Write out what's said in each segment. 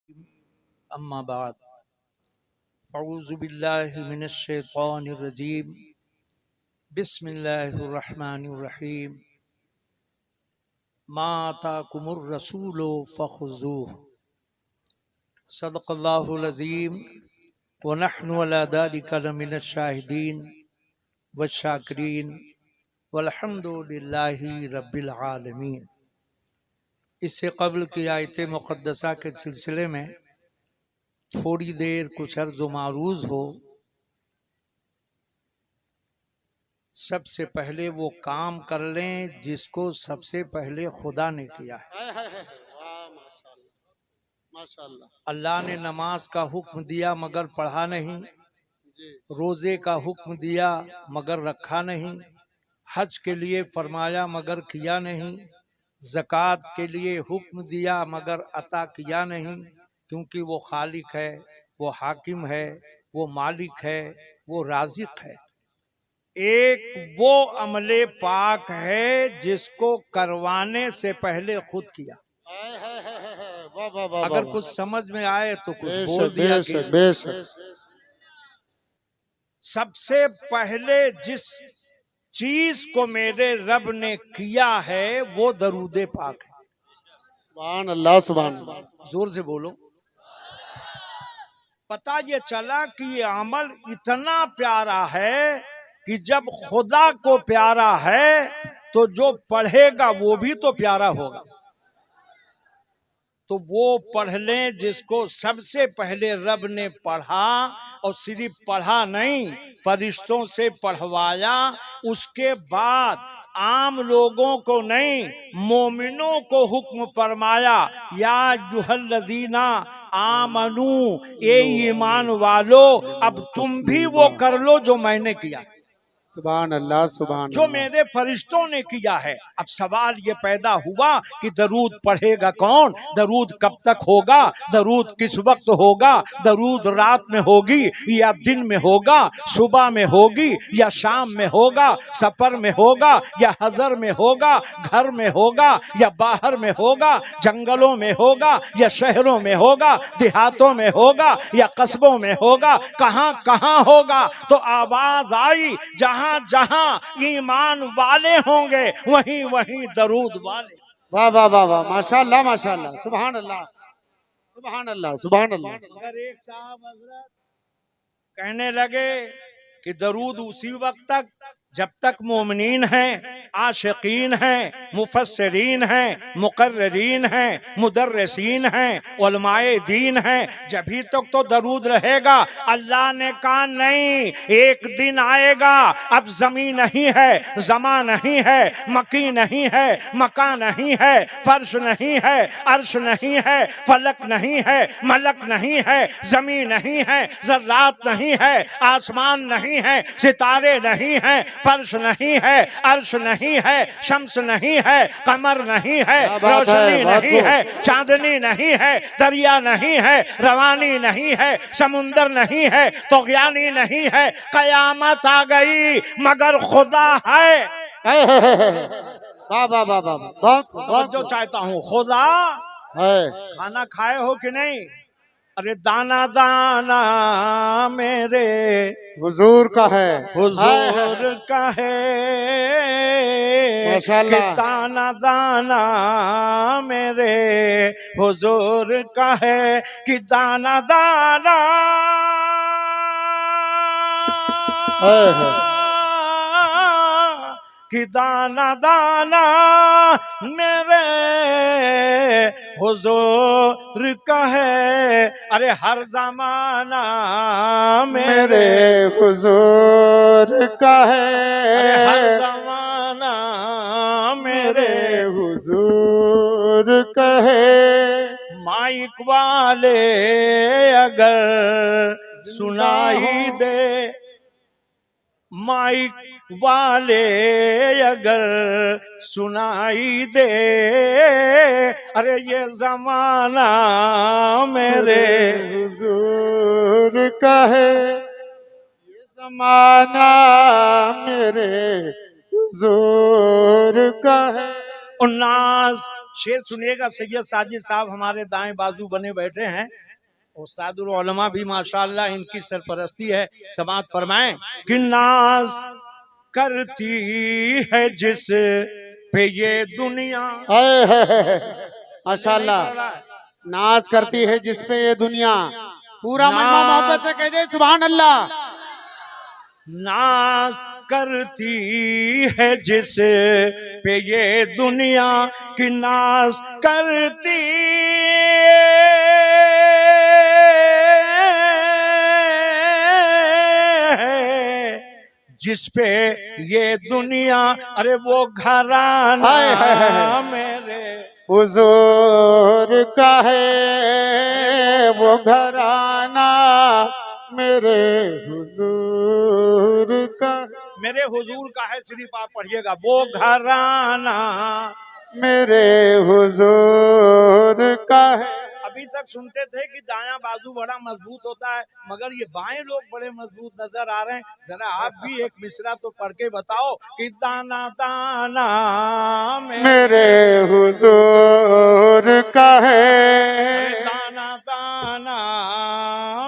अम्मा बाद अऊज़ु बिल्लाहि मिनश शैतानिर रजीम बिस्मिल्लाहिर रहमानिर रहीम मा आताकुमुर रसूलु फखुज़ूहु सदक़ल्लाहुल अज़ीम व नहनु अला ज़ालिका लमिनश शाहिदीन वश्शाकिरीन वल्हम्दुलिल्लाहि रब्बिल आलमीन। इससे कब्ल की आयत मुक़द्दसा के सिलसिले में थोड़ी देर कुछ अर्ज़ मारूज हो। सबसे पहले वो काम कर लें जिसको सबसे पहले खुदा ने किया है। माशाअल्लाह। अल्लाह ने नमाज का हुक्म दिया मगर पढ़ा नहीं, रोजे का हुक्म दिया मगर रखा नहीं, हज के लिए फरमाया मगर किया नहीं, ज़कात के लिए हुक्म दिया मगर अता किया नहीं, क्योंकि वो खालिक है, वो हाकिम है, वो मालिक है, वो राज़िक है। एक वो अमले पाक है जिसको करवाने से पहले खुद किया। अगर कुछ समझ में आए तो कुछ बोल दिया। सबसे पहले जिस चीज को मेरे रब ने किया है वो दरूदे पाक है। सुभान अल्लाह, सुभान अल्लाह। जोर से बोलो। पता ये चला कि ये अमल इतना प्यारा है कि जब खुदा को प्यारा है तो जो पढ़ेगा वो भी तो प्यारा होगा। तो वो पढ़ लें जिसको सबसे पहले रब ने पढ़ा, और सिर्फ पढ़ा नहीं, फरिश्तों से पढ़वाया। उसके बाद आम लोगों को नहीं, मोमिनों को हुक्म फरमाया, या युहल्लज़ीना आमनू, ये ईमान वालो अब तुम भी वो कर लो जो मैंने किया, सुभान अल्लाह, सुभान जो अल्लाह। मेरे फरिश्तों ने किया है। अब सवाल ये पैदा हुआ कि दरूद पढ़ेगा कौन, दरूद कब तक होगा, दरूद किस वक्त होगा, दरूद रात में होगी या दिन में होगा, सुबह में होगी या शाम में होगा, सफर में होगा या हजर में होगा, घर में होगा या बाहर में होगा, जंगलों में होगा या शहरों में होगा, देहातों में होगा या कस्बों में होगा, कहाँ कहाँ होगा। तो आवाज आई, जहां जहां ईमान वाले होंगे वहीं वहीं दरूद वाले। वाह वाह वाह वाह, माशाअल्लाह माशाअल्लाह, सुभान अल्लाह, सुभान अल्लाह, सुभान अल्लाह। अगर एक साहब हजरत कहने लगे कि दरूद उसी वक्त तक जब तक मोमिनीन हैं, आशिकीन हैं, मुफस्सिरीन हैं, मुकर्रिरीन हैं, मुदर्रिसीन हैं, उलमाए दीन हैं, जभी तक तो दरूद रहेगा। अल्लाह ने कहा नहीं, एक दिन आएगा, अब जमीन नहीं है, जमा नहीं है, मकी नहीं है, मका नहीं है, फर्श नहीं है, अर्श नहीं है, फलक नहीं है, मलक नहीं है, जमीन नहीं है, जर्रात नहीं है, आसमान नहीं है, सितारे नहीं है, फर्श नहीं है, अर्श नहीं है, शम्स नहीं है, कमर नहीं है, रोशनी नहीं है, चांदनी नहीं है, दरिया नहीं है, रवानी नहीं है, समुंदर नहीं है, तुग़यानी नहीं है, कयामत आ गई मगर खुदा है। वाह वाह वाह वाह, बहुत जो चाहता हूँ खुदा है। खाना खाए हो कि नहीं? अरे दाना दाना मेरे हुजूर का है, हुजूर का है, माशाअल्लाह। दाना दाना मेरे हुजूर का है, कि दाना दाना कि दाना दाना मेरे हुजूर का है। अरे हर जमाना मेरे हुजूर का है, हर जमाना मेरे हुजूर का है। माइक वाले अगर सुनाई दे, माइक वाले अगर सुनाई दे, अरे ये जमाना मेरे हुजूर का है, ये जमाना मेरे हुजूर का है। उन्नास। शेर सुनिएगा, सैयद साजिद साहब हमारे दाएं बाजू बने बैठे हैं, उस्तादुल उलमा भी माशाअल्लाह, इनकी सरपरस्ती है। समाअत फरमाएं कि नाज करती है जिस पे ये दुनिया। माशाल्लाह, नाज करती है जिस पे ये दुनिया। पूरा मजमा मोहब्बत से कह दे सुभान अल्लाह। नाज करती है जिस पे ये दुनिया की नाज करती है जिस पे ये दुनिया। अरे वो घराना मेरे हुजूर का है, वो घराना मेरे हुजूर का, मेरे हुजूर का है। सिर्फ आप पढ़िएगा, वो घराना मेरे हुजूर का है। अभी तक सुनते थे कि दायां बाजू बड़ा मजबूत होता है, मगर ये बाएं लोग बड़े मजबूत नजर आ रहे हैं। जरा आप भी एक मिसरा तो पढ़ के बताओ कि दाना दाना मेरे हुजूर का है, दाना दाना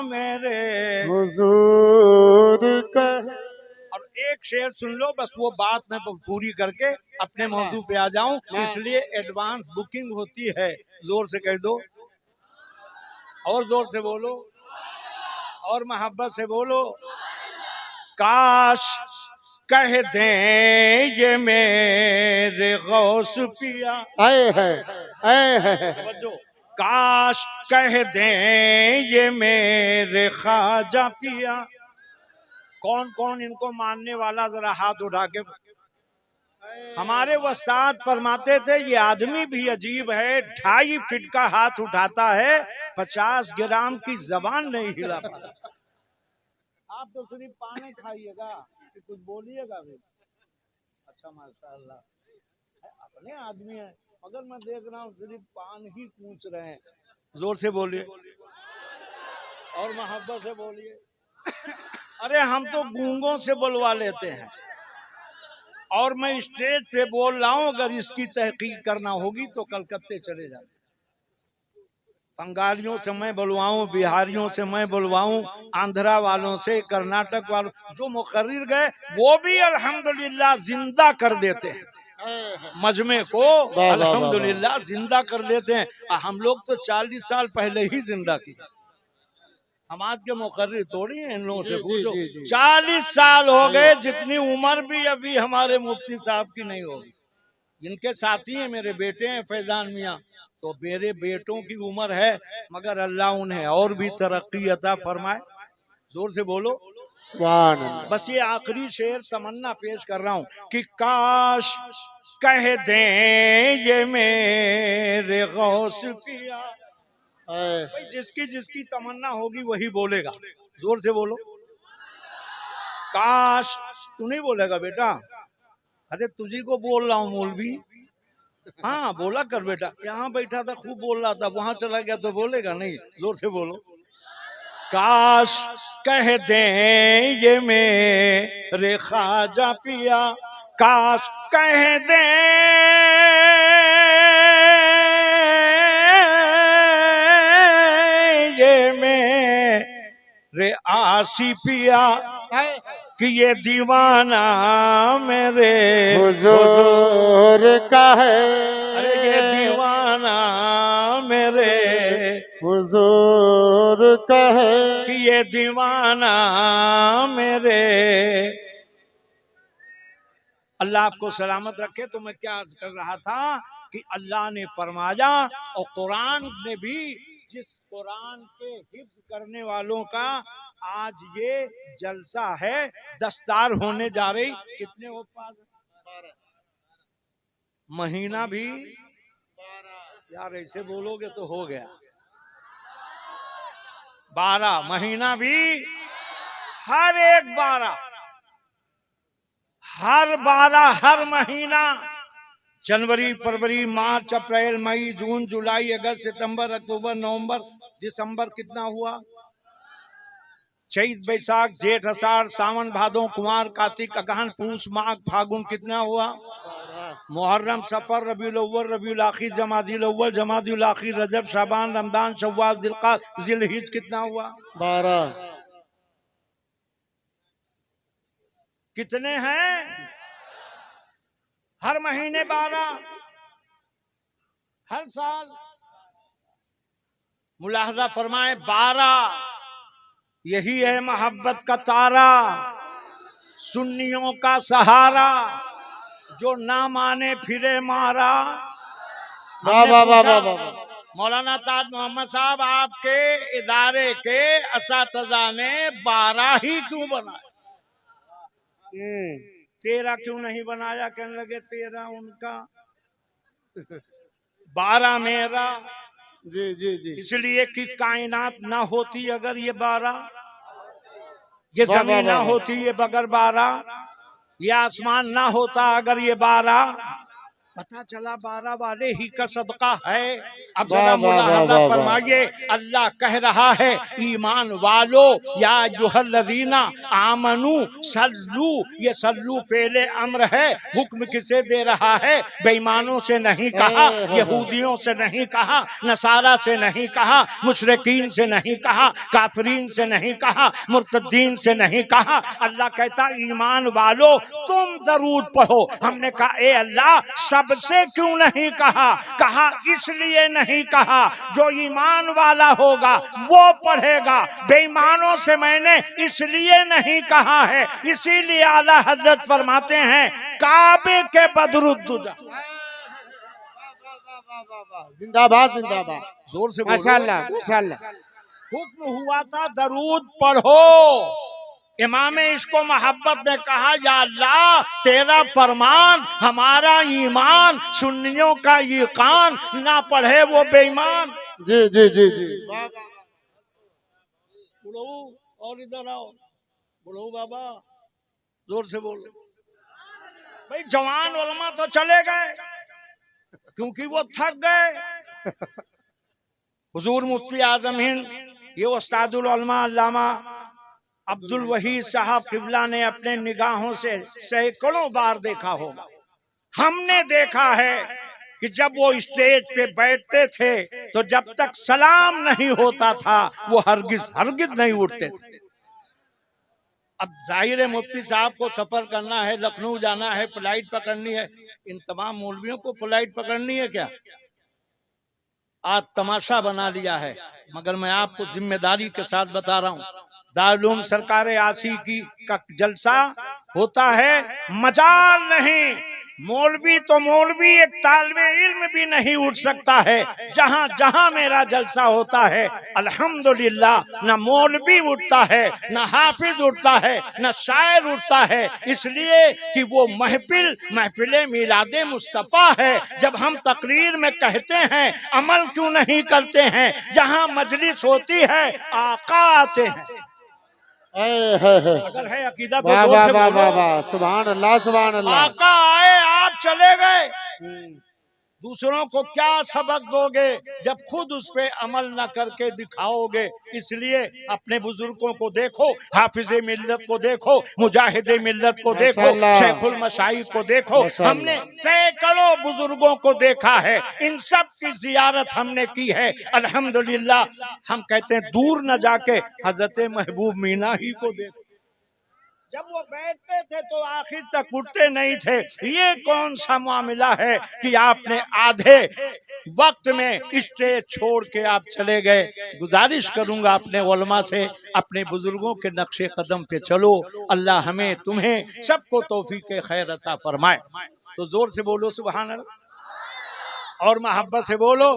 मेरे हुजूर का है। और एक शेर सुन लो बस, वो बात मैं पूरी करके अपने मौजू पे आ जाऊं, इसलिए एडवांस बुकिंग होती है। जोर से कह दो, और जोर से बोलो, और मोहब्बत से बोलो। काश कह दें ये मेरे गौस पिया। काश कह दें ये मेरे ख्वाजा पिया। कौन कौन इनको मानने वाला, जरा हाथ उठा के। हमारे उस्ताद फरमाते थे ये आदमी भी अजीब है, 2.5 फीट का हाथ उठाता है, 50 ग्राम की जबान नहीं हिला पाता। आप तो सिर्फ पानी खाइएगा कि कुछ बोलिएगा भी। अच्छा माशाअल्लाह, अपने आदमी है, मगर मैं देख रहा हूँ सिर्फ पान ही पूछ रहे हैं। जोर से बोलिए और मोहब्बत से बोलिए। अरे हम तो गूंगों से बुलवा लेते हैं, और मैं स्टेज पे बोल रहा हूँ, अगर इसकी तहकीक करना होगी तो कलकत्ते चले जाए। बंगालियों से मैं बुलवाऊं, बिहारियों से मैं बुलवाऊं, आंध्रा वालों से, कर्नाटक वालों, जो मुकर्रिर गए वो भी अल्हम्दुलिल्लाह जिंदा कर देते हैं मजमे को। अल्हम्दुलिल्लाह जिंदा कर देते हैं। हम लोग तो 40 साल पहले ही जिंदा किए। हम आज के मुकर्रिर थोड़ी हैं, इन लोगों से पूछो। 40 साल हो गए, जितनी उम्र भी अभी हमारे मुफ्ती साहब की नहीं होगी। इनके साथी हैं, मेरे बेटे हैं फैजान मियाँ, तो मेरे बेटों की उम्र है, मगर अल्लाह उन्हें और भी तरक्की अता फरमाए। जोर से बोलो सुभान अल्लाह। बस ये आखिरी शेर तमन्ना पेश कर रहा हूँ कि काश कह दें ये मेरे गौस पिया। भाई जिसकी जिसकी तमन्ना होगी वही बोलेगा। जोर से बोलो। काश, तू नहीं बोलेगा बेटा? अरे तुझी को बोल रहा हूँ मौलवी। हाँ बोला कर बेटा, यहाँ बैठा था खूब बोल रहा था, वहां चला गया तो बोलेगा नहीं। जोर से बोलो। काश कह दें ये मेरे ख्वाजा पिया, काश कह दें ये मेरे आसी पिया कि ये दीवाना मेरे हुजूर का है। अरे ये दीवाना मेरे हुजूर का है कि ये दीवाना मेरे। अल्लाह आपको सलामत रखे। तो मैं क्या अर्ज कर रहा था कि अल्लाह ने फरमाया, और कुरान ने भी, जिस कुरान के हिफ्ज करने वालों का आज ये जलसा है, दस्तार होने जा रही। कितने हो पास? महीना भी यार ऐसे बोलोगे तो हो गया। 12 महीना भी, हर एक 12, हर 12 हर महीना, जनवरी फरवरी मार्च अप्रैल मई जून जुलाई अगस्त सितंबर अक्टूबर नवंबर दिसंबर, कितना हुआ? चैत बैसाख जेठ आषाढ़ सावन भादो कुमार कार्तिक अगहन पूस माघ फागुन, कितना हुआ? मुहर्रम, सफर, रबीउल अव्वल, रबीउल आखिर, जमादिल अव्वल, जमादिल आखिर, रजब, शाबान, रमजान, शव्वाल, जिलकाद, जिलहिज, कितना हुआ? 12। कितने हैं? हर महीने 12, हर साल। मुलाहजा फरमाए 12, यही है मोहब्बत का तारा, सुन्नियों का सहारा, जो ना माने फिरे मारा। वाह वाह वाह वाह वाह। मौलाना ताज मोहम्मद साहब, आपके इदारे के असातिज़ा ने 12 ही क्यों बनाया? 13 क्यों नहीं बनाया? कहने लगे 13 उनका, 12 मेरा। जी जी जी। इसलिए कि कायनात ना होती अगर ये 12, ये वाह, वाह, जमीन ना वाह, वाह। होती ये बगैर 12, ये आसमान ना होता अगर ये 12। पता चला 12 वाले ही का सदका है। अब वाह, जरा वाह, वाह, मुलाहजा वाह, वाह। फरमाइए, अल्लाह कह रहा है ईमान वालो या अय्युहल्लज़ीना आमनू सल्लू, ये सल्लू फेले अम्र है, हुक्म किसे दे रहा है? बेईमानों से नहीं कहा, यहूदियों से नहीं कहा, नसारा से नहीं कहा, मुशरिकीन से नहीं कहा, काफिरीन से नहीं कहा, मुर्तदीन से नहीं कहा। अल्लाह कहता ईमान वालो तुम दरूद पढ़ो। हमने कहा ए अल्लाह सबसे क्यों नहीं कहा? कहा इसलिए नहीं कहा जो ईमान वाला होगा वो पढ़ेगा, बेईमानों से मैंने इसलिए नहीं कहा है। इसीलिए आला हजरत फरमाते हैं काबे के बदरुद्दुजा। जिंदाबाद जिंदाबाद। जोर से बोलो। माशाल्लाह माशाल्लाह। हुक्म हुआ था दरूद पढ़ो। इमाम इसको मोहब्बत ने कहा या अल्लाह तेरा फरमान, हमारा ईमान, सुन्नियों का ये कान, ना पढ़े वो बेईमान। जी जी जी जी। बोलो और इधर आओ, बोलो बाबा, जोर से बोलो। भाई जवान उलमा तो चले गए क्योंकि वो थक गए। हुजूर मुफ्ती आजम हिंद, ये उस्तादुल उलमा अल्लामा अब्दुल वहीद साहब किबला ने अपने निगाहों से सैकड़ों बार देखा होगा। हमने देखा है कि जब वो स्टेज पे बैठते थे तो जब तक सलाम नहीं होता था वो हरगिज हरगिज नहीं उठते थे। अब जाहिर है मुफ्ती साहब को सफर करना है, लखनऊ जाना है, फ्लाइट पकड़नी है। इन तमाम मौलवियों को फ्लाइट पकड़नी है क्या? आज तमाशा बना लिया है, मगर मैं आपको जिम्मेदारी के साथ बता रहा हूँ, दारुल सरकार आशिकी का जलसा होता है, मजाल नहीं। मौलवी तो मौलवी, एक तालिबे इल्म भी नहीं उठ सकता है। जहाँ जहाँ मेरा जलसा होता है अल्हम्दुलिल्लाह, न मौलवी उठता है, न हाफिज उठता है, न शायर उठता है, इसलिए कि वो महफिल मिलादे मुस्तफा है। जब हम तकरीर में कहते हैं अमल क्यों नहीं करते हैं? जहाँ मजलिस होती है आका आते हैं। अगर है अकीदा तो वाह जोर वाह से वाह बोलो। वाह वाह। सुभान अल्लाह सुभान अल्लाह। आका आए आप चले गए, दूसरों को क्या सबक दोगे जब खुद उस पे अमल न करके दिखाओगे? इसलिए अपने बुजुर्गों को देखो, हाफिजे मिल्लत को देखो, मुजाहिदे मिल्लत को देखो, माशाअल्लाह। शेखुल मशाइख को देखो। माशाअल्लाह। हमने सैकड़ों बुजुर्गों को देखा है, इन सब की जियारत हमने की है अल्हम्दुलिल्लाह। हम कहते हैं दूर न जाके हजरत महबूब मीना ही को देखो, जब वो बैठते थे तो आखिर तक उठते नहीं थे। ये कौन सा मामला है कि आपने आधे वक्त में स्टेज छोड़ के आप चले गए? गुजारिश करूंगा अपने उलमा से, अपने बुजुर्गों के नक्शे कदम पे चलो। अल्लाह हमें तुम्हें सबको तौफीक खैर अता फरमाए। तो जोर से बोलो सुभान अल्लाह और मोहब्बत से बोलो।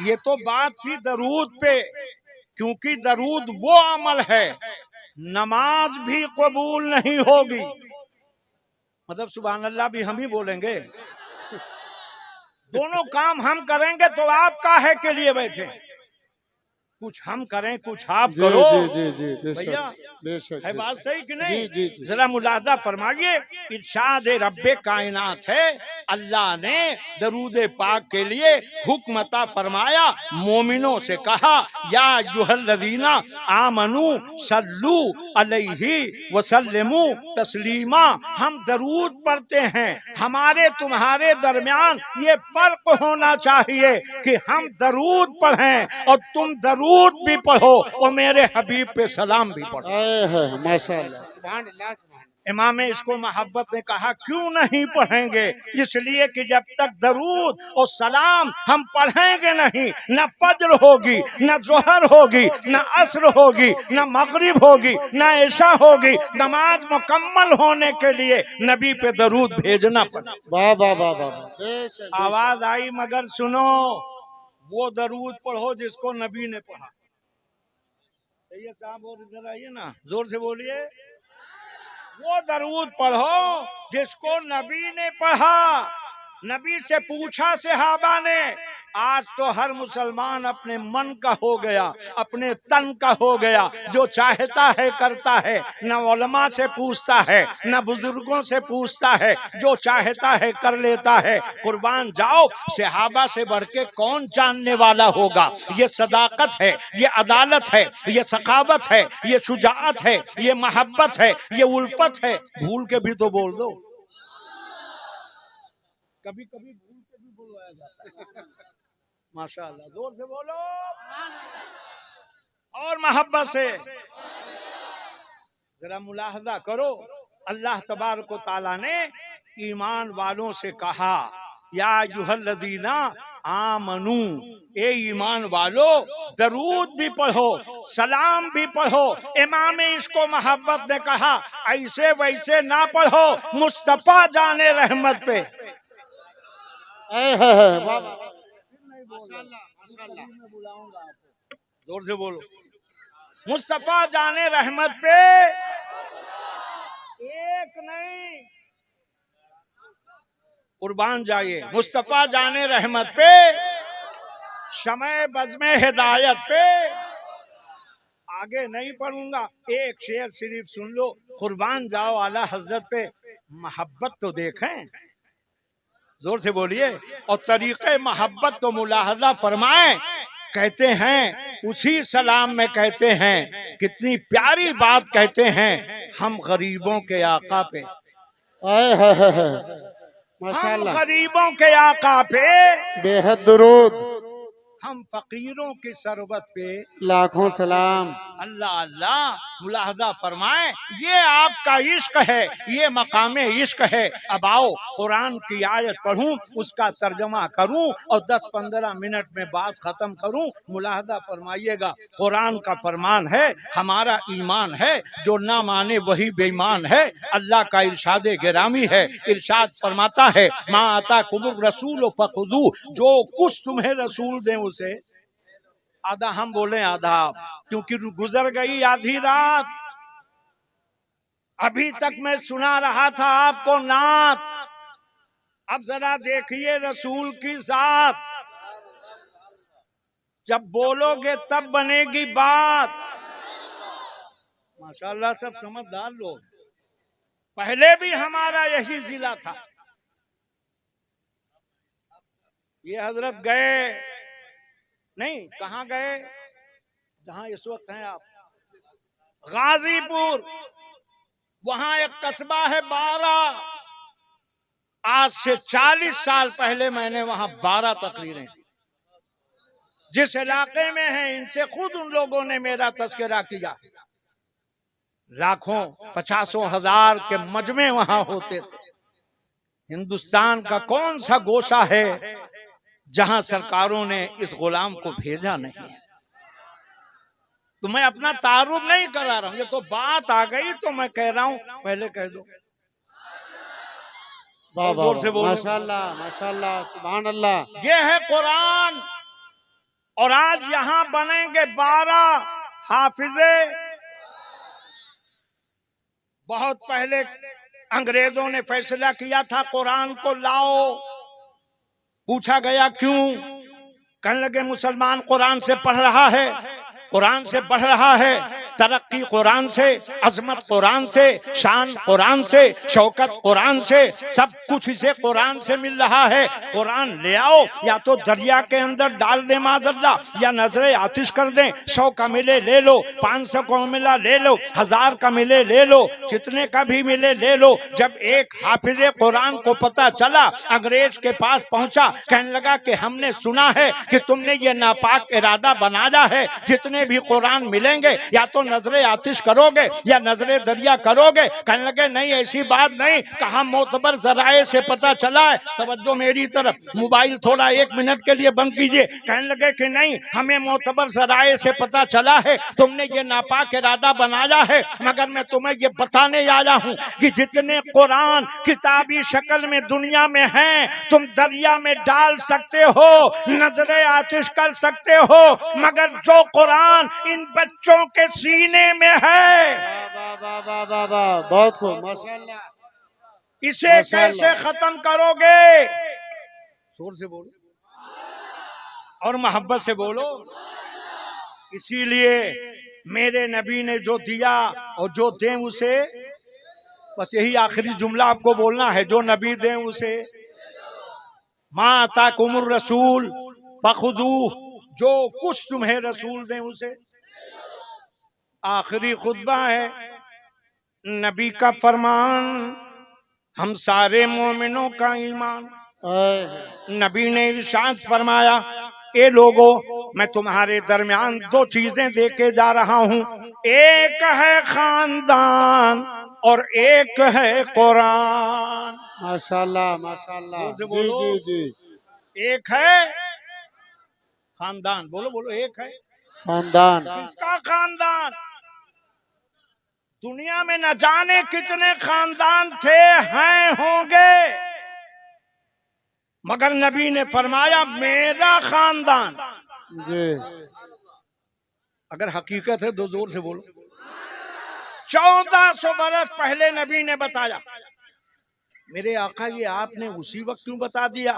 ये तो बात थी दरूद पे, क्योंकि दरूद वो अमल है नमाज भी कबूल नहीं होगी। मतलब सुभान अल्लाह भी हम ही बोलेंगे, दोनों काम हम करेंगे तो आप काहे के लिए बैठे? कुछ हम करें कुछ आप जी करो। जी जी जी भैया बेशक है बात सही कि नहीं? जी जी जी। जरा मुलादा फरमाइए, इरशाद रब्बे कायनात है अल्लाह ने दरूद पाक के लिए हुक्म अता फरमाया, मोमिनों से कहा या अय्युहल्लज़ीना आमनू सल्लू अलैहि वसल्लिमू तस्लीमा। हम दरूद पढ़ते हैं, हमारे तुम्हारे दरमियान ये फर्क होना चाहिए कि हम दरूद पढ़ें और तुम दरूद भी पढ़ो और मेरे हबीब पे सलाम भी पढ़ो। माशाअल्लाह, सुभान अल्लाह, सुभान। इमाम इसको मोहब्बत ने कहा क्यों नहीं पढ़ेंगे, इसलिए कि जब तक दरूद और सलाम हम पढ़ेंगे नहीं, न फज्र होगी, न जोहर होगी, न असर होगी, न मगरिब होगी, न ऐशा होगी। नमाज मुकम्मल होने के लिए नबी पे दरूद भेजना पड़ा। वाह वाह वाह वाह। आवाज आई मगर सुनो, वो दरूद पढ़ो जिसको नबी ने पढ़ा। सैयद साहब और इधर आइए ना, जोर से बोलिए। वो दरूद पढ़ो जिसको नबी ने पढ़ा। नबी से पूछा सहाबा ने, आज तो हर मुसलमान अपने मन का हो गया, अपने तन का हो गया, जो चाहता है करता है, न उलमा से पूछता है, न बुजुर्गों से पूछता है, जो चाहता है कर लेता है। कुर्बान जाओ, सहाबा से बढ़ के कौन जानने वाला होगा। ये सदाकत है, ये अदालत है, ये सखावत है, ये शुजाअत है, ये मोहब्बत है, ये उल्फत है। भूल के भी तो बोल दो, कभी कभी भूल के भी बुलवाया जाता है। माशाअल्लाह, जोर से बोलो और मोहब्बत से। जरा मुलाहजा करो, अल्लाह तबारक व तआला ने ईमान वालों से कहा या अय्युहल्लज़ीना आमनू, ए ईमान वालो दरूद भी पढ़ो, सलाम भी पढ़ो। इमाम इसको मोहब्बत ने कहा ऐसे वैसे ना पढ़ो, मुस्तफा जाने रहमत पे। बुलाऊंगा आपको, जोर से बोलो। मुस्तफा जाने रहमत पे एक नहीं, कुर्बान जाइए। मुस्तफा जाने रहमत पे, शमे बज़्मे हिदायत पे। आगे नहीं पढ़ूंगा, एक शेर सिर्फ सुन लो, कुर्बान जाओ आला हजरत पे मोहब्बत तो देखें। जोर से बोलिए। और तरीक़े मोहब्बत तो मुलाहजा फरमाएं। कहते हैं उसी सलाम में कहते हैं, कितनी प्यारी बात कहते हैं, हम गरीबों के आका पे, हम गरीबों के आका पे बेहद दुरूद, हम फकीरों की सरबत पे लाखों सलाम। अल्लाह अल्लाह, मुलाहजा फरमाए। ये आपका इश्क है, ये मकामे इश्क है। अब आओ कुरान की आयत पढ़ूं, उसका तर्जमा करूं और 10-15 मिनट में बात खत्म करूं। मुलाहजा फरमाइएगा। कुरान का फरमान है, हमारा ईमान है, जो ना माने वही बेईमान है। अल्लाह का इरशाद गिरामी है, इरशाद फरमाता है मा आता कुमुर रसूल फखुदू, जो कुछ तुम्हें रसूल दे उसे। आधा हम बोले आधा आप, क्योंकि गुजर गई आधी रात। अभी तक मैं सुना रहा था आपको नात, अब जरा देखिए रसूल की साथ। जब बोलोगे तब बनेगी बात। माशाल्लाह, सब समझदार लोग। पहले भी हमारा यही जिला था। ये हजरत गए नहीं, कहाँ गए, जहां इस वक्त हैं आप, गाजीपुर। वहां एक कस्बा है बारा। आज से 40 साल पहले मैंने वहां 12 तकरीरें की। जिस इलाके में है, इनसे खुद उन लोगों ने मेरा तस्करा किया। लाखों 50 हजार के मजमे वहां होते थे। हिंदुस्तान का कौन सा गोशा है जहां सरकारों ने इस गुलाम को भेजा नहीं है। तो मैं अपना तारुफ नहीं करा रहा हूं, ये तो बात आ गई तो मैं कह रहा हूं, पहले कह दो। जोर से बोलो। माशाल्लाह माशाल्लाह, सुभान अल्लाह। ये है कुरान। और आज यहां बनेंगे 12 हाफिजे। बहुत पहले अंग्रेजों ने फैसला किया था कुरान को लाओ। पूछा गया क्यों, कहने लगे मुसलमान कुरान से पढ़ रहा है, कुरान से पढ़ रहा है, तरक्की कुरान से, अजमत कुरान से, शान कुरान से, शौकत कुरान से, सब कुछ इसे कुरान से मिल रहा है। कुरान ले आओ, या तो दरिया के अंदर डाल दे माज़अल्लाह, या नजरे आतिश कर दें। 100 का मिले ले लो, 500 का मिला ले लो, 1000 का मिले ले लो, जितने का भी मिले ले लो। जब एक हाफिज़े कुरान को पता चला, अंग्रेज के पास पहुंचा, कहने लगा कि हमने सुना है कि तुमने ये नापाक इरादा बनाया है, जितने भी कुरान मिलेंगे या तो नजरे आतिश करोगे या नजरे दरिया करोगे। कहने लगे नहीं, ऐसी बात नहीं। कहा मोतबर जराए से पता चला है। तवज्जो मेरी तरफ, मोबाइल थोड़ा 1 मिनट के लिए बंद कीजिए। कहने लगे कि नहीं, हमें मोतबर जराए से पता चला है तुमने ये नापाक इरादा बनाया है, मगर मैं तुम्हें ये बताने आया हूँ कि जितने कुरान किताबी शक्ल में दुनिया में हैं, तुम दरिया में डाल सकते हो, नजरे आतिश कर सकते हो, मगर जो कुरान इन बच्चों के सीने में है, वाह वाह वाह वाह वाह, बहुत खूब, माशाल्लाह। इसे कैसे खत्म करोगे? जोर से बोलो और मोहब्बत से बोलो। इसीलिए मेरे नबी ने जो दिया और जो दें उसे, बस यही आखिरी जुमला आपको बोलना है, जो नबी दें उसे। मा अताकुमुर रसूल फखुदूह, जो कुछ तुम्हें रसूल दें उसे। आखिरी खुतबा है, नबी का फरमान, हम सारे मोमिनों का ईमान। नबी ने इरशाद फरमाया, ए लोगो, मैं तुम्हारे दरमियान 2 चीजें दे के जा रहा हूँ, एक है खानदान और एक है कुरान। माशाल्लाह माशाल्लाह, जी बोलो। जी जी। एक है खानदान, बोलो बोलो, एक है खानदान। किसका खानदान? दुनिया में न जाने कितने खानदान थे, हैं, होंगे, मगर नबी ने फरमाया मेरा खानदान। जी। अगर हकीकत है तो जोर से बोलो। 1400 बरस पहले नबी ने बताया। मेरे आका, ये आपने उसी वक्त क्यों बता दिया?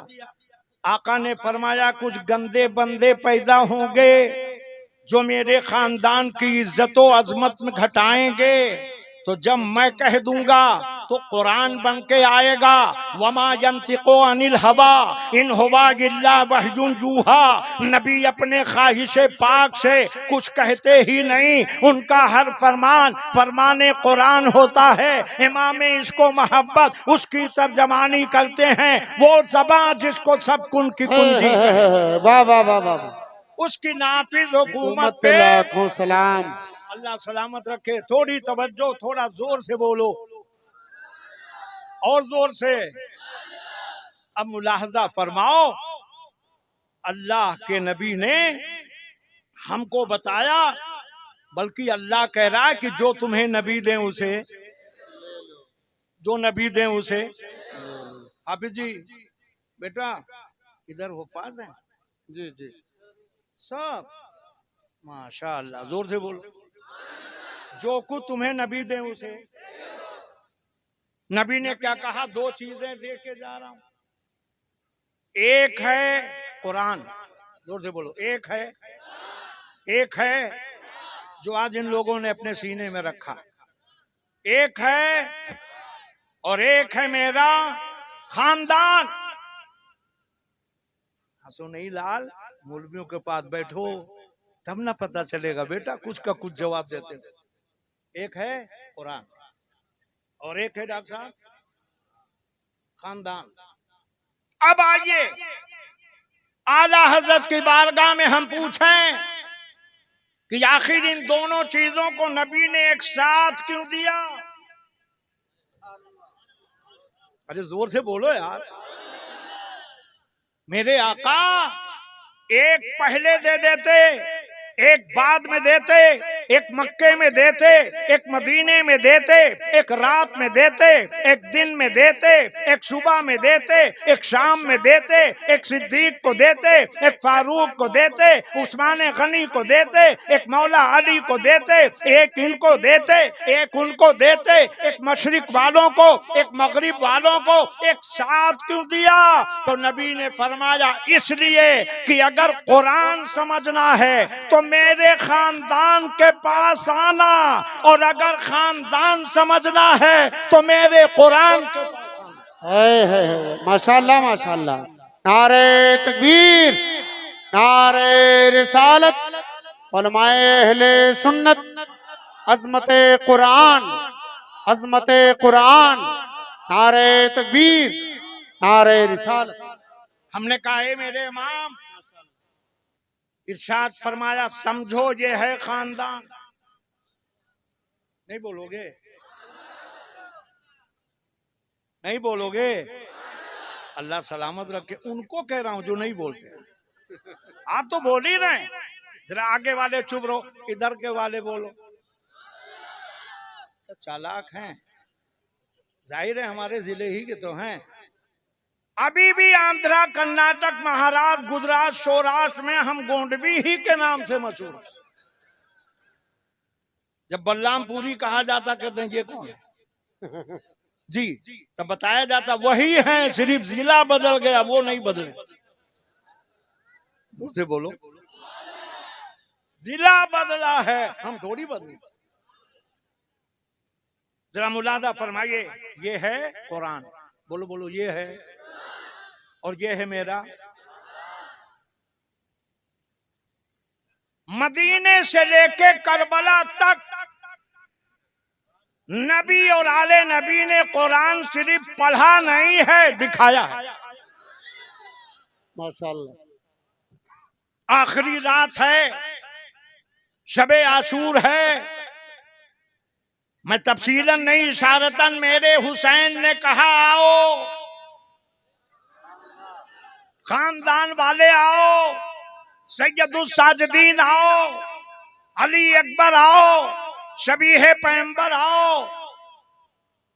आका ने फरमाया कुछ गंदे बंदे पैदा होंगे जो मेरे खानदान की इज्जत और अजमत में घटाएंगे, तो जब मैं कह दूंगा तो कुरान बन के आएगा, वमा यंतिको अनिल हवा इन हुवा इल्ला वहयुन यूहा। नबी अपने ख्वाहिशे पाक से कुछ कहते ही नहीं, उनका हर फरमान फरमाने कुरान होता है। इमाम इसको मोहब्बत उसकी तर्जमानी करते हैं, वो ज़बान जिसको सब कुन की कुंजी है। वाह वाह वाह वाह, उसकी नाफिज हुकूमत पे पे लाखों सलाम। अल्लाह सलामत रखे। थोड़ी तवज्जो, थोड़ा जोर से बोलो और जोर से। अब मुलाहजा फरमाओ, अल्लाह के नबी ने हमको बताया, बल्कि अल्लाह कह रहा है कि जो तुम्हें नबी दें उसे, जो नबी दें उसे। हाफिज जी बेटा इधर हो, पास है जी जी। सब, माशाअल्लाह, जोर से बोलो। जो कुछ तुम्हें नबी दें उसे। नबी ने क्या कहा? 2 चीजें दे के जा रहा हूं, एक है कुरान, जोर से बोलो, एक है जो आज इन लोगों ने अपने सीने में रखा, एक है, और एक है मेरा खानदान। हंसो नहीं लाल, मौलवियों के पास बैठो तब ना पता चलेगा बेटा, कुछ का कुछ जवाब देते हो। एक है कुरान और एक है डॉक्टर साहब खानदान। अब आइए आला हजरत की बारगाह में हम पूछें कि आखिर इन दोनों चीजों को नबी ने एक साथ क्यों दिया? अरे जोर से बोलो यार। मेरे आका एक पहले दे देते, एक बाद में देते, एक मक्के में देते, एक मदीने में देते, एक रात में देते, एक दिन में देते, एक सुबह में देते, एक शाम में देते, एक सिद्दीक को देते, एक फारूक को देते, उस्मान गनी को देते, एक मौला अली को देते, एक इनको देते, एक उनको देते, एक मशरिक वालों को, एक मगरिब वालों को एक साथ क्यों दिया? तो नबी ने फरमाया इसलिए कि अगर कुरान समझना है तो मेरे खानदान के पास आना, और अगर खानदान समझना है तो मेरे कुरान के पास आना। है माशाल्लाह माशाल्लाह। नारे तकबीर, नारे रिसालत, उलमाए अहले सुन्नत, अजमत कुरान, अजमत कुरान, नारे तकबीर, नारे रिसालत। हमने कहा है मेरे इमाम, इरशाद फरमाया समझो ये है खानदान। नहीं बोलोगे? नहीं बोलोगे? अल्लाह सलामत रखे। उनको कह रहा हूं जो नहीं बोलते। आप तो बोल ही रहे हैं, जरा आगे वाले चुप रहो, इधर के वाले बोलो। तो चालाक हैं, जाहिर है हमारे जिले ही के तो हैं। अभी भी आंध्रा, कर्नाटक, महाराष्ट्र, गुजरात, सौराष्ट्र में हम गोंडवी ही के नाम से मशहूर हैं। जब बलरामपुरी कहा जाता कहते हैं ये कौन है जी, तब बताया जाता वही है, सिर्फ जिला बदल गया, वो नहीं बदले। दूर से बोलो, जिला बदला है, हम थोड़ी बदले। जरा मुलादा फरमाइए, ये है कुरान, बोलो बोलो, ये है, और ये है मेरा। मदीने से लेके करबला तक नबी और आले नबी ने कुरान सिर्फ पढ़ा नहीं है, दिखाया है। माशाल्लाह। आखिरी रात है, शबे आशूर है। मैं तफसीलन नहीं, इशारतन मेरे हुसैन ने कहा आओ, खानदान वाले आओ, सैयदुस साजिदीन आओ, अली अकबर आओ, शबीह पैगंबर आओ।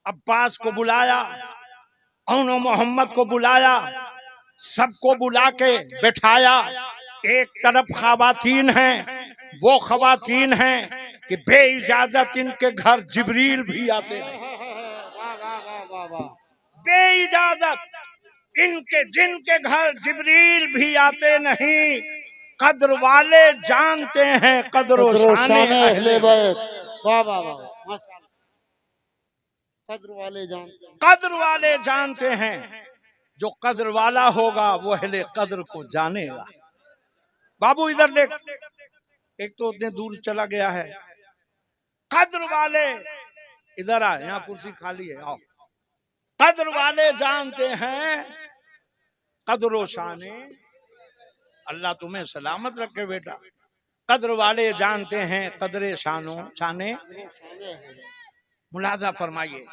अब्बास को बुलाया, औनो मोहम्मद को बुलाया, सबको बुला के बैठाया। एक तरफ खवातीन हैं, वो खवातीन हैं कि बे इजाजत इनके घर जिब्रील भी आते हैं। बे इजाजत इनके जिनके घर जिब्रील भी आते नहीं। कद्र वाले जानते हैं कद्र शान अहले बैत। वाह वाह वाह माशाल्लाह। कद्र वाले जानते हैं, कद्र वाले जानते हैं। जो कद्र वाला होगा वो अहले कद्र को जानेगा। बाबू इधर देख, एक तो उतने दूर चला गया है। कद्र वाले इधर आ, यहाँ कुर्सी खाली है, आओ। कद्र वाले जानते हैं कद्र शान। अल्लाह तुम्हें सलामत रखे बेटा। कद्र वाले जानते हैं कद्रे शानो शाने। मुलाजा फरमाइए,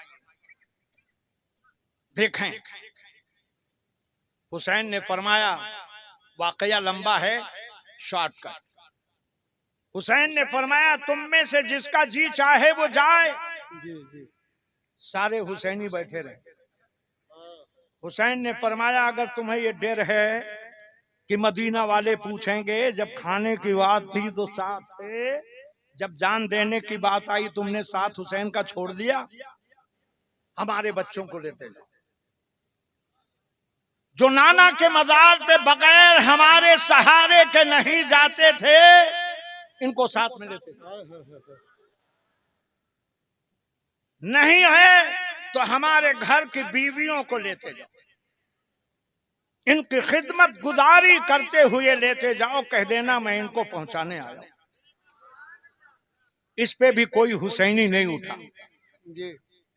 देखें हुसैन ने फरमाया, वाकया लंबा है, शॉर्टकट। हुसैन ने फरमाया तुम में से जिसका जी चाहे वो जाए। सारे हुसैनी बैठे रहे। हुसैन ने फरमाया अगर तुम्हें ये डर है कि मदीना वाले पूछेंगे, जब खाने की बात थी तो साथ थे, जब जान देने की बात आई तुमने साथ हुसैन का छोड़ दिया। हमारे बच्चों को लेते लो, जो नाना के मजार पे बगैर हमारे सहारे के नहीं जाते थे, इनको साथ में लेते थे। नहीं है तो हमारे घर की बीवियों को लेते जाओ, इनकी खिदमत गुजारी करते हुए लेते जाओ, कह देना मैं इनको पहुंचाने आया। इस पे भी कोई हुसैनी नहीं उठा।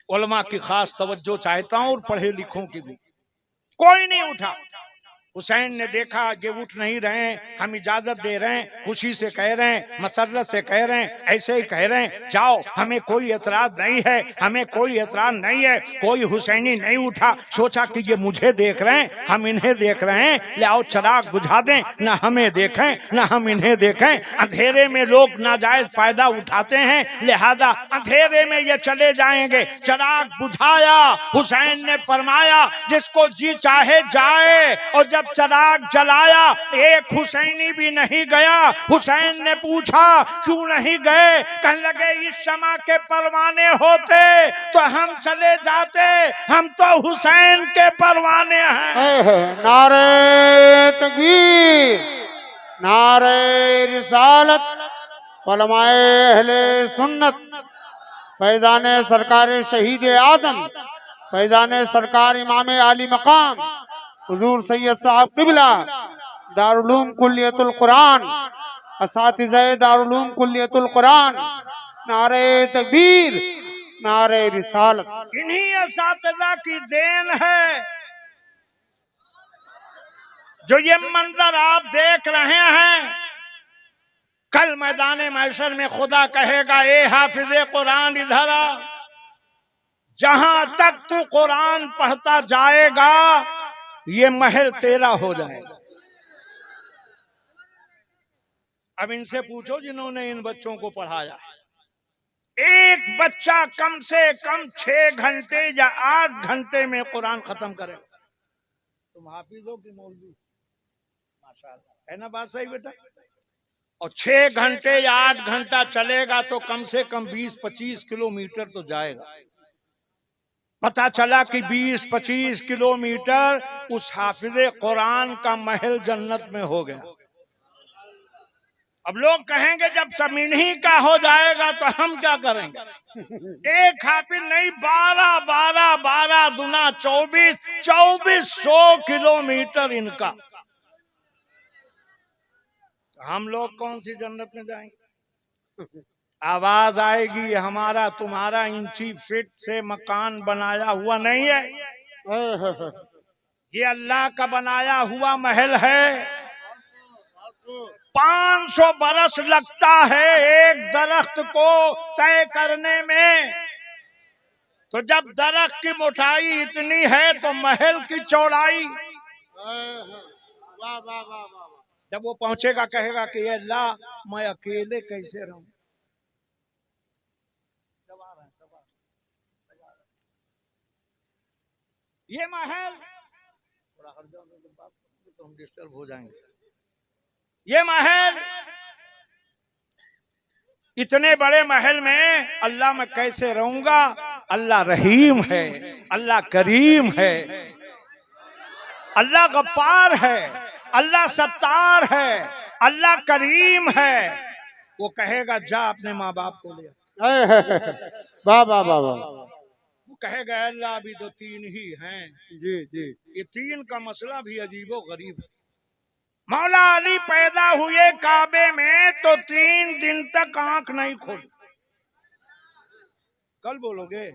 उलमा की खास तवज्जो चाहता हूं और पढ़े लिखों की भी। कोई नहीं उठा। हुसैन ने देखा कि उठ नहीं रहे, हम इजाजत दे रहे हैं, खुशी से कह रहे हैं, मसरत से कह रहे हैं, ऐसे ही कह रहे हैं, जाओ, हमें कोई एतराज नहीं है, हमें कोई एतराज नहीं है। कोई हुसैनी नहीं उठा। सोचा कि ये मुझे देख रहे हैं, हम इन्हें देख रहे हैं, ले आओ चिराग बुझा दें, न हमें देखें न हम इन्हें देखें। अंधेरे में लोग नाजायज फायदा उठाते हैं, लिहाजा अंधेरे में ये चले जाएंगे। चिराग बुझाया। हुसैन ने फरमाया जिसको जी चाहे जाए, और जब चिराग जलाया एक हुसैनी भी नहीं गया। हुसैन ने पूछा क्यों नहीं गए? कहने लगे इस शमा के परवाने होते तो हम चले जाते, हम तो हुसैन के परवाने हैं। नारे तकबीर, नारे रिसालत उलमाए अहले सुन्नत फैजान सरकार शहीद आदम फैजान सरकार इमाम आली मकाम हुजूर सैयद साहब किबला दारुल कुल्लियतुल कुरान असातिज़े दारुल कुल्लियतुल कुरान नारे तकबीर नारे रिसालत। इन्हीं असातिज़ा की देन है जो ये मंजर आप देख रहे हैं। कल मैदान महशर में खुदा कहेगा ए हाफिज़े कुरान इधर आ, जहां तक तू कुरान पढ़ता जाएगा ये महल तेरा हो जाएगा। अब इनसे पूछो जिन्होंने इन बच्चों को पढ़ाया, एक बच्चा कम से कम 6 घंटे या 8 घंटे में कुरान खत्म करे। तुम हाफिज हो कि मौलवी? माशाअल्लाह, है ना बात सही बेटा? और 6 घंटे या 8 घंटा चलेगा तो कम से कम 20-25 किलोमीटर तो जाएगा। पता चला कि 20-25 किलोमीटर उस हाफिज़े कुरान का महल जन्नत में हो गया। अब लोग कहेंगे जब सब इन्हीं का हो जाएगा तो हम क्या करेंगे? एक हाफिज नहीं, 12 दुना 2400 किलोमीटर इनका। हम लोग कौन सी जन्नत में जाएंगे? आवाज आएगी हमारा तुम्हारा इंची फिट से मकान बनाया हुआ नहीं है, ये अल्लाह का बनाया हुआ महल है। 500 बरस लगता है एक दरख्त को तय करने में, तो जब दरख्त की मोटाई इतनी है तो महल की चौड़ाई। जब वो पहुंचेगा कहेगा कि अल्लाह मैं अकेले कैसे रहूं। ये महल थोड़ा हट जाओ तो हम डिस्टर्ब हो जाएंगे। ये महल, इतने बड़े महल में अल्लाह मैं कैसे रहूंगा? अल्लाह रहीम है, अल्लाह करीम है, अल्लाह गफ्फार है, अल्लाह सत्तार है, अल्लाह करीम है। वो कहेगा जा अपने माँ बाप को ले। वाह वाह वाह वाह। वो कहेगा अल्लाह अभी तो 3 ही हैं। जी जी। ये 3 का मसला भी अजीबो गरीब है। मौला अली पैदा हुए काबे में तो 3 दिन तक आंख नहीं खोली। कल बोलोगे?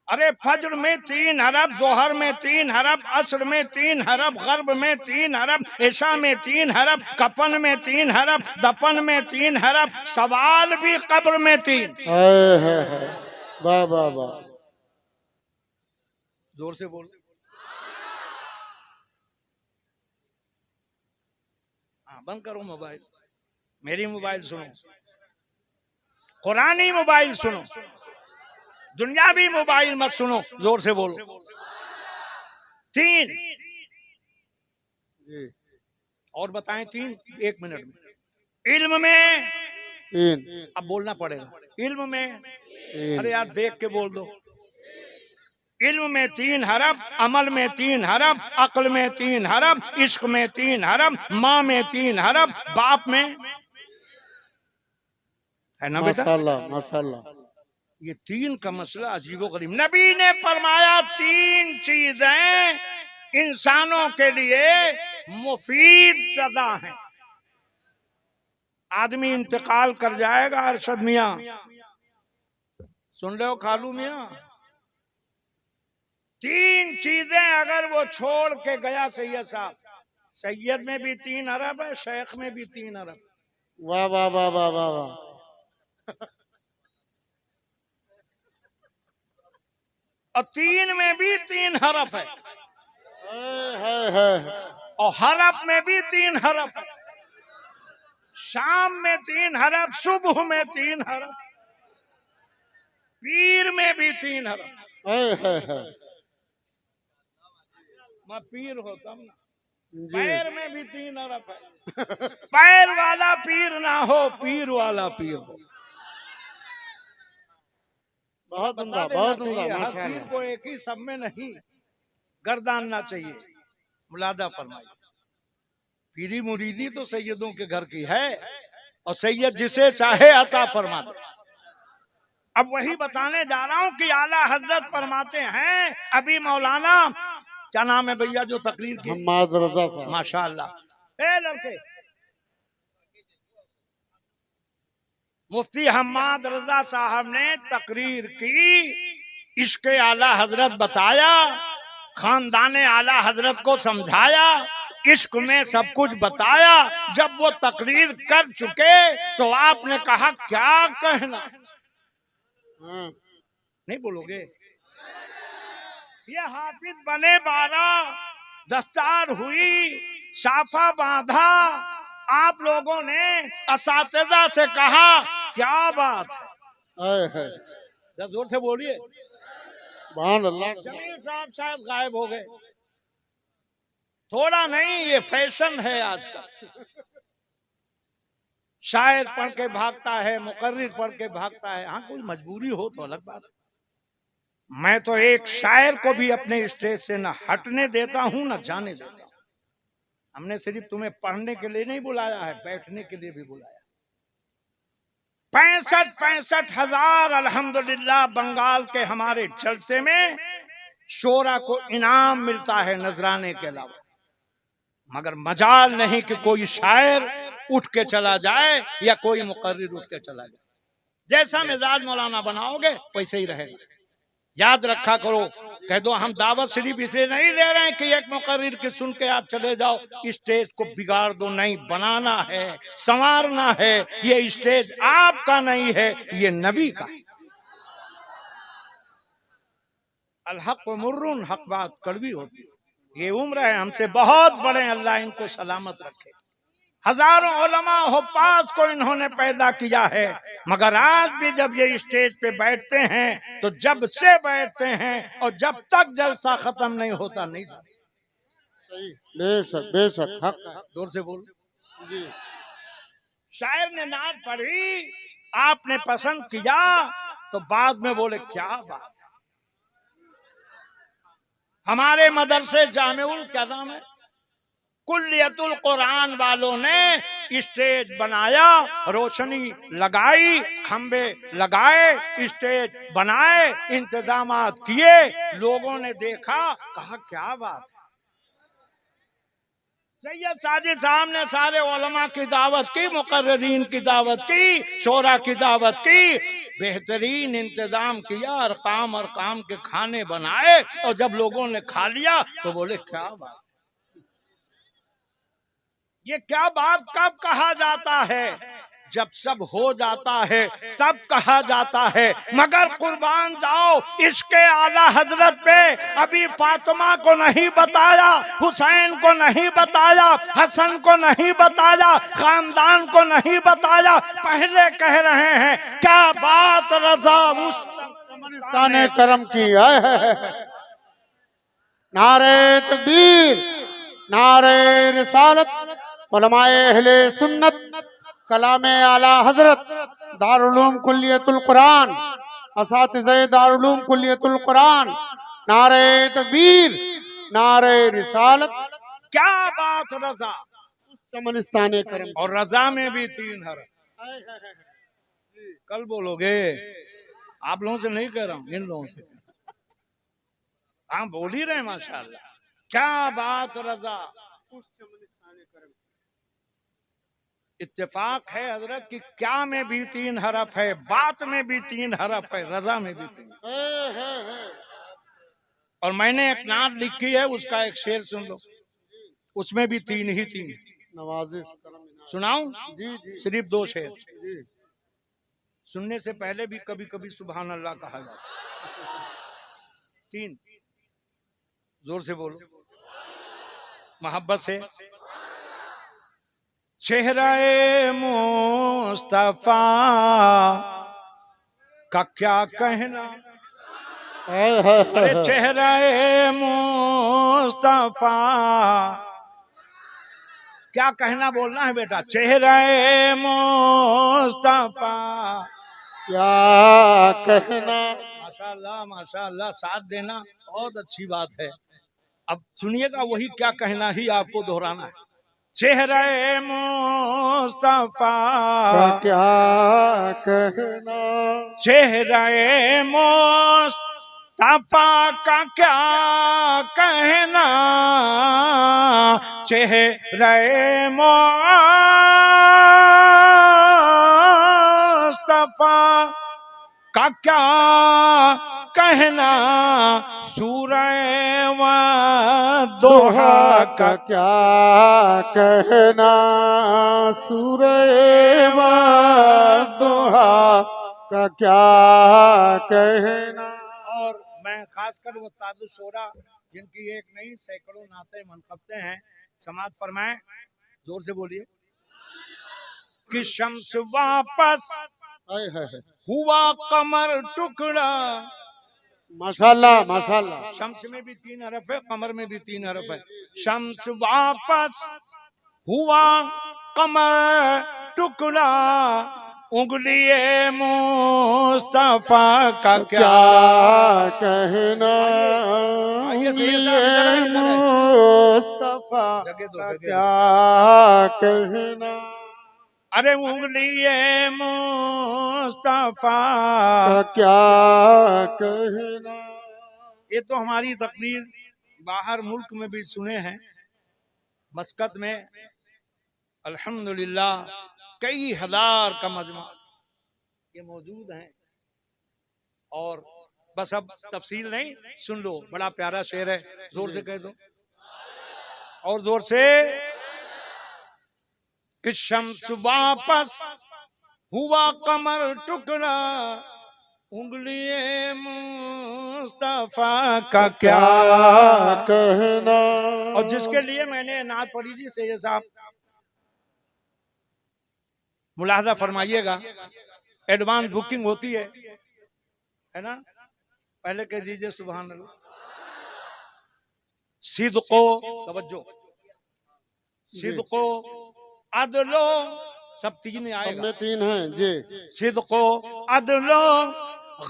अरे फज्र में 3 हरफ, जोहर में 3 हरफ, असर में 3 हरफ, गर्ब में 3 हरफ, ईशा में 3 हरफ, कफन में 3 हरफ, दफन में 3 हरफ, सवाल भी कब्र में 3। वाह वाह वाह। जोर से बोल। हाँ बंद करो मोबाइल, मेरी मोबाइल सुनो, कुरानी मोबाइल सुनो, दुनियावी मोबाइल मत सुनो। जोर से बोलो। 3 और बताएं 3 1 मिनट में। इल्म में 3, अब बोलना पड़ेगा। इल्म में, अरे यार देख के बोल दो। इल्म में 3 हरफ, अमल में 3 हरफ, अक्ल में 3 हरफ, इश्क में 3 हरफ, माँ में 3 हरफ, बाप में है ना बेटा? माशाल्लाह माशाल्लाह। ये 3 का मसला अजीबो गरीब। नबी ने फरमाया 3 चीजें इंसानों के लिए मुफीद ज़्यादा हैं। आदमी इंतकाल कर जाएगा, अरशद मियाँ सुन रहे हो खालू मियाँ? 3 चीजें अगर वो छोड़ के गया सैयद साहब, सैयद में भी 3 अरब है, शेख में भी 3 अरब। वाह वाह वाह वाह वाह वाह। और 3 में भी 3 हरफ है, है। और हरफ में भी 3 हरफ है। शाम में 3 हरफ, सुबह में 3 हरफ, पीर में भी 3 हरफ। मैं पीर होता ना, पैर में भी 3 हरफ है। पैर वाला पीर ना हो, पीर वाला पीर हो। बहुत उम्दा, बहुत उम्दा। हर पीर को एक ही सब में नहीं गर्दानना चाहिए। मुलादा फरमाइए। पीरी मुरीदी तो सैयदों के घर की है, और सैयद जिसे चाहे अता फरमाते। अब वही बताने जा रहा हूं कि आला हजरत फरमाते हैं, अभी मौलाना क्या नाम है भैया जो तकरीर की, हम्माद रजा साहब। माशाअल्लाह, ए लड़के, मुफ्ती हम्माद रजा साहब ने तकरीर की, इश्क आला हजरत बताया, खानदान आला हजरत को समझाया, इश्क में सब कुछ बताया। जब वो तकरीर कर चुके तो आपने कहा क्या कहना, हाँ। नहीं बोलोगे? ये हाफिज बने 12, दस्तार हुई, साफा बांधा, आप लोगों ने असातिज़ा से कहा क्या बात है, आए है। जरा जोर से बोलिए। सुभान अल्लाह। जमीर साहब शायद गायब हो गए, थोड़ा नहीं, ये फैशन है आजकल, शायर पढ़ के भागता है, मुकर्रिर पढ़ के भागता है। हाँ, कोई मजबूरी हो तो अलग बात है। मैं तो एक शायर को भी अपने स्टेज से न हटने देता हूं न जाने देता हूं। हमने सिर्फ तुम्हें पढ़ने के लिए नहीं बुलाया है, बैठने के लिए भी बुलाया। 65 हजार अल्हम्दुलिल्लाह बंगाल के हमारे जलसे में शोरा को इनाम मिलता है नजराने के अलावा, मगर मजाल नहीं कि कोई शायर उठ के चला जाए या कोई मुकर्रिर उठ के चला जाए। जैसा मिजाज मौलाना बनाओगे वैसे ही रहेगा। याद रखा करो, कह दो हम दावत सिर्फ इसलिए नहीं ले रहे हैं कि एक मुकर्रिर की सुन के आप चले जाओ, स्टेज को बिगाड़ दो, नहीं, बनाना है, संवारना है। ये स्टेज आपका नहीं है, ये नबी का है। अल हक मुर्रुन, हक बात कड़वी होती है। ये उम्र है हमसे बहुत बड़े, अल्लाह इनको सलामत रखे। हजारों उलमा हुफ्फाज को इन्होंने पैदा किया है, मगर आज भी जब ये स्टेज पे बैठते हैं तो जब से बैठते हैं और जब तक जलसा खत्म नहीं होता नहीं जाता। सही, बेशक बेशक, हक है। जोर से बोल। जी। शायर ने नात पढ़ी, आपने पसंद किया, तो बाद में बोले क्या बात है। हमारे मदरसे जामेउल क्या नाम है, कुल्लियतुल कुरान वालों ने स्टेज बनाया, रोशनी लगाई, खंबे लगाए, स्टेज बनाए, इंतजामात किए, लोगों ने देखा, कहा क्या बात है। सैयद साजिद साहब ने सारे उलमा की दावत की, मुकर्रिरीन की दावत की, शोरा की दावत की, बेहतरीन इंतजाम किया, अरकाम के खाने बनाए, और जब लोगों ने खा लिया तो बोले क्या बात। ये क्या बात कब कहा जाता है, जब सब हो जाता है तब कहा जाता है। मगर कुर्बान जाओ इसके आला हजरत पे, अभी फातिमा को नहीं बताया, हुसैन को नहीं बताया, हसन को नहीं बताया, खानदान को नहीं बताया, पहले कह रहे हैं क्या बात रजा ने करम की है। नारे तकबीर, नारे रिसालत, उलमाए अहले सुन्नत, कलामे आला हजरत, दारुल कुल्लियतुल कुरान, असातिज़े दारुल कुल्लियतुल कुरान, नारे तकबीर, नारे रिसालत, क्या बात रजा, चमनिस्ताने करम। और रजा में भी 3 हरफ। कल बोलोगे, आप लोगों से नहीं कह रहा हूं, इन लोगों से। हाँ, बोल ही रहे माशाअल्लाह। क्या बात रजा, इत्तेफाक है हजरत कि क्या में भी 3 हरफ है, बात में भी 3 हरफ है, रजा में भी 3। और मैंने एक नात लिखी है, उसका एक शेर सुन लो, उसमें भी 3 ही 3। नवाजिश सुनाऊं? जी जी, सिर्फ 2 शेर। जी। सुनने से पहले भी कभी कभी सुभान अल्लाह कहा जाता है। 3, जोर से बोलो, मोहब्बत से। चेहरा-ए मुस्तफा का क्या कहना, अरे चेहरा-ए मुस्तफा क्या कहना, बोलना है बेटा, चेहरा-ए मुस्तफा क्या कहना। माशाअल्लाह माशाअल्लाह, साथ देना बहुत अच्छी बात है। अब सुनिएगा, वही क्या कहना ही आपको दोहराना है। चेहरे मुस्तफा का क्या कहना, चेहरे मुस्तफा का क्या कहना, चेहरे मुस्तफा का क्या कहना, सूरह दोहा दोहा का का क्या कहना, सूरह दोहा का क्या कहना। और मैं खासकर वो ताजु शोरा जिनकी एक नहीं सैकड़ों नाते मनकबते हैं, समाज फरमाए, जोर से बोलिए। कि शम्स वापस हाय हाय हाय। हुआ कमर टुकड़ा, माशाल्लाह माशाल्लाह। शम्स में भी 3 हरफ है, कमर में भी 3 हरफ है। शम्स वापस हुआ कमर टुकड़ा, उंगलिये मुस्तफा का क्या क्या कहना, आइए सैयद साहब इधर आइए, इधर आइए। मुस्तफा जगह दो, का जगह क्या कहना, अरे उंगलिये मुस्तफा का क्या कहना। ये तो हमारी तकदीर बाहर मुल्क में भी सुने हैं। मस्कत में अल्हम्दुलिल्लाह कई हजार का मजमा ये मौजूद हैं। और बस अब तफसील नहीं, सुन लो, बड़ा प्यारा शेर है, जोर से कह दो और जोर से। कि शम्स वापस हुआ कमर टुकड़ा, उंगलिये मुस्तफा का क्या कहना। और जिसके लिए मैंने नात पढ़ी थी सैयद साहब, मुलाहजा फरमाइएगा, एडवांस बुकिंग होती है ना, पहले कह दीजिए सुभान अल्लाह। सिद्को, तवज्जो, सिद्को अदलो, सब 3 में सब आएगा। में 3 हैं जी। सिद्को अदलो